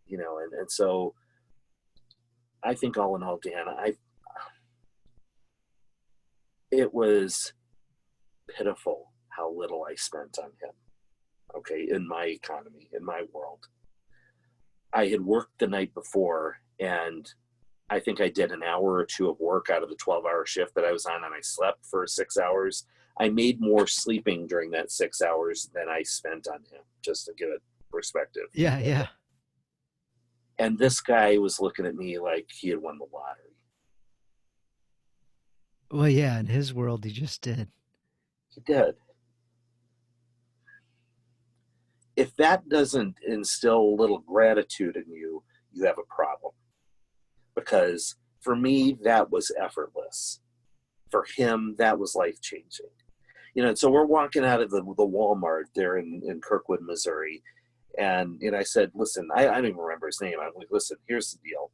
and so I think all in all, Dan, it was pitiful how little I spent on him. Okay, in my economy, in my world. I had worked the night before, and I think I did an hour or two of work out of the 12-hour shift that I was on, and I slept for 6 hours. I made more sleeping during that 6 hours than I spent on him, just to give it perspective. Yeah, yeah. And this guy was looking at me like he had won the lottery. Well, yeah, in his world, he just did. He did. If that doesn't instill a little gratitude in you, you have a problem. Because for me, that was effortless. For him, that was life-changing. So we're walking out of the Walmart there in Kirkwood, Missouri. And I said, listen, I don't even remember his name. I'm like, listen, here's the deal.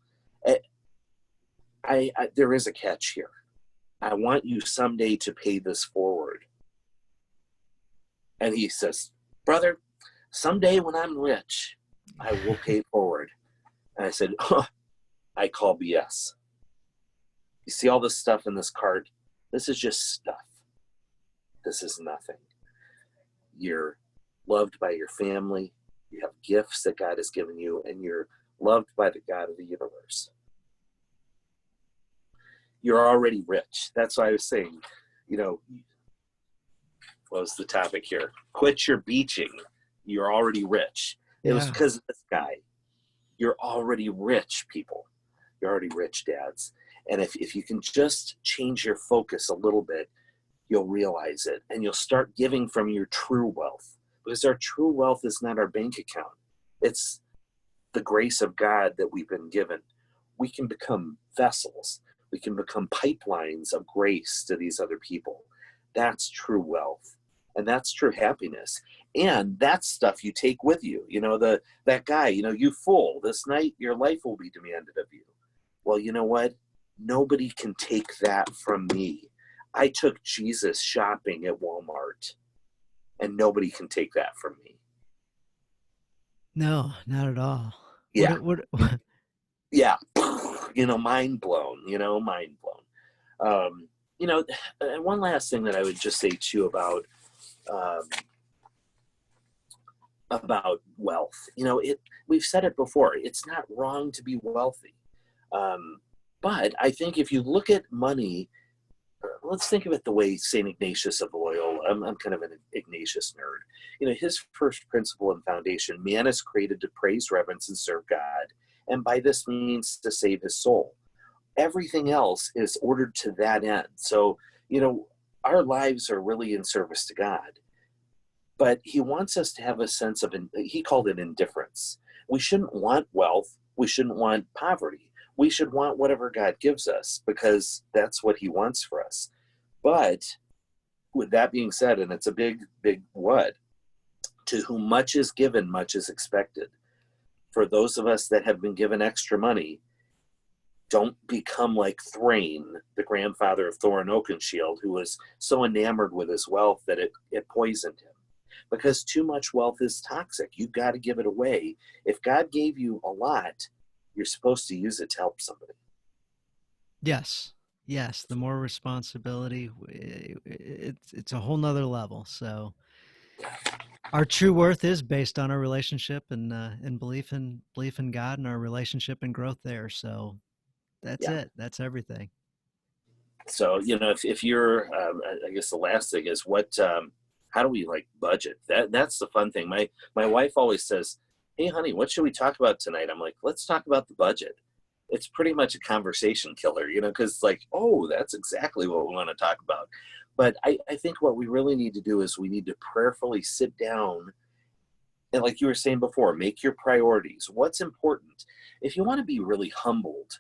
There is a catch here. I want you someday to pay this forward. And he says, brother, someday when I'm rich, I will pay it forward. And I said, I call BS. You see all this stuff in this cart? This is just stuff. This is nothing. You're loved by your family. You have gifts that God has given you, and you're loved by the God of the universe. You're already rich. That's why I was saying, what was the topic here? Quit your beaching. You're already rich. It was because of this guy. You're already rich, people. You're already rich, dads. And if you can just change your focus a little bit, you'll realize it. And you'll start giving from your true wealth. Because our true wealth is not our bank account. It's the grace of God that we've been given, we can become vessels. We can become pipelines of grace to these other people. That's true wealth. And that's true happiness. And that's stuff you take with you. That guy, you fool, this night your life will be demanded of you. Well, you know what? Nobody can take that from me. I took Jesus shopping at Walmart, and nobody can take that from me. No, not at all. Yeah. What Yeah. Mind blown, mind blown. And one last thing that I would just say too um, about wealth. We've said it before. It's not wrong to be wealthy, but I think if you look at money, let's think of it the way Saint Ignatius of Loyola. I'm kind of an Ignatius nerd. His first principle and foundation: man is created to praise, reverence, and serve God, and by this means to save his soul. Everything else is ordered to that end. So, our lives are really in service to God. But he wants us to have a sense of, he called it indifference. We shouldn't want wealth. We shouldn't want poverty. We should want whatever God gives us, because that's what he wants for us. But with that being said, and it's a big, big what, to whom much is given, much is expected. For those of us that have been given extra money, don't become like Thrain, the grandfather of Thorin Oakenshield, who was so enamored with his wealth that it poisoned him. Because too much wealth is toxic. You've got to give it away. If God gave you a lot, you're supposed to use it to help somebody. Yes. Yes. The more responsibility, it's a whole nother level. So our true worth is based on our relationship and belief in God and our relationship and growth there. So that's Yeah. it. That's everything. So, if you're, I guess the last thing is how do we budget? That's the fun thing. My wife always says, "Hey honey, what should we talk about tonight?" I'm like, "Let's talk about the budget." It's pretty much a conversation killer, because oh, that's exactly what we want to talk about. But I think what we really need to do is we need to prayerfully sit down and, like you were saying before, make your priorities. What's important? If you want to be really humbled,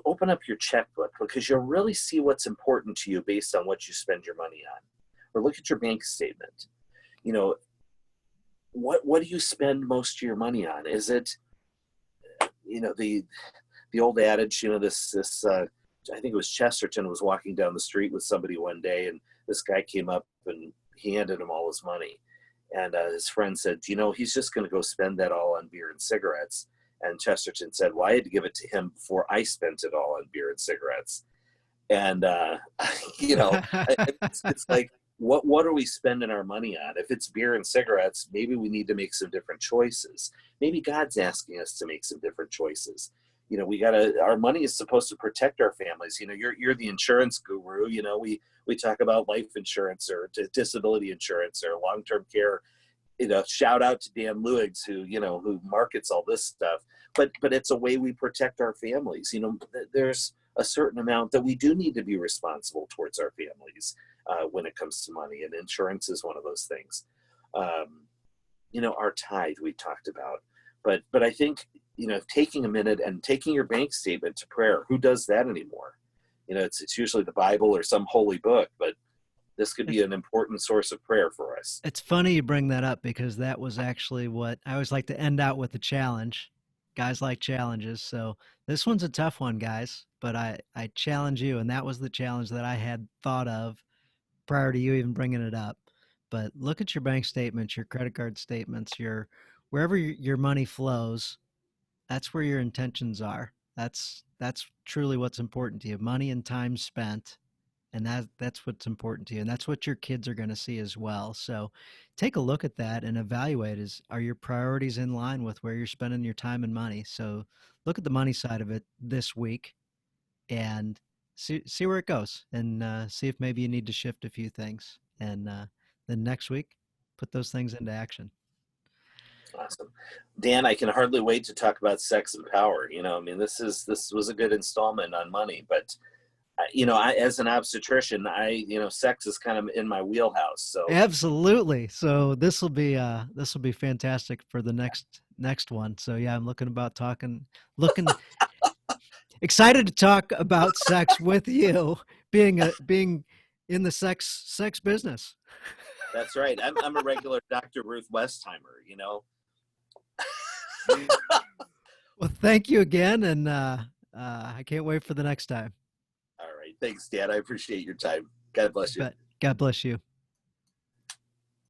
open up your checkbook, because you'll really see what's important to you based on what you spend your money on. Or look at your bank statement. What do you spend most of your money on? Is it, the old adage, this I think it was Chesterton was walking down the street with somebody one day, and this guy came up and he handed him all his money. And his friend said, he's just going to go spend that all on beer and cigarettes. And Chesterton said, well, I had to give it to him before I spent it all on beer and cigarettes. And, it's like, what are we spending our money on? If it's beer and cigarettes, maybe we need to make some different choices. Maybe God's asking us to make some different choices. Our money is supposed to protect our families. You're the insurance guru. We talk about life insurance or disability insurance or long-term care. Shout out to Dan Lewis, who markets all this stuff. But it's a way we protect our families. There's a certain amount that we do need to be responsible towards our families when it comes to money, and insurance is one of those things. Our tithe we talked about, but I think taking a minute and taking your bank statement to prayer. Who does that anymore? It's usually the Bible or some holy book, but this could be an important source of prayer for us. It's funny you bring that up, because that was actually what I always like to end out with: a challenge. Guys like challenges. So this one's a tough one, guys, but I challenge you. And that was the challenge that I had thought of prior to you even bringing it up. But look at your bank statements, your credit card statements, wherever your money flows. That's where your intentions are. That's truly what's important to you: money and time spent. And that's what's important to you, and that's what your kids are going to see as well. So take a look at that and evaluate: are your priorities in line with where you're spending your time and money? So look at the money side of it this week and see where it goes, and see if maybe you need to shift a few things, and then next week put those things into action. Awesome. Dan, I can hardly wait to talk about sex and power. This was a good installment on money, but As an obstetrician, sex is kind of in my wheelhouse. So Absolutely. So this will be fantastic for the next one. So yeah, I'm looking excited to talk about sex with you, being in the sex business. that's right. I'm a regular Dr. Ruth Westheimer. Well, thank you again, and I can't wait for the next time. All right. Thanks, Dan. I appreciate your time. God bless you. But God bless you.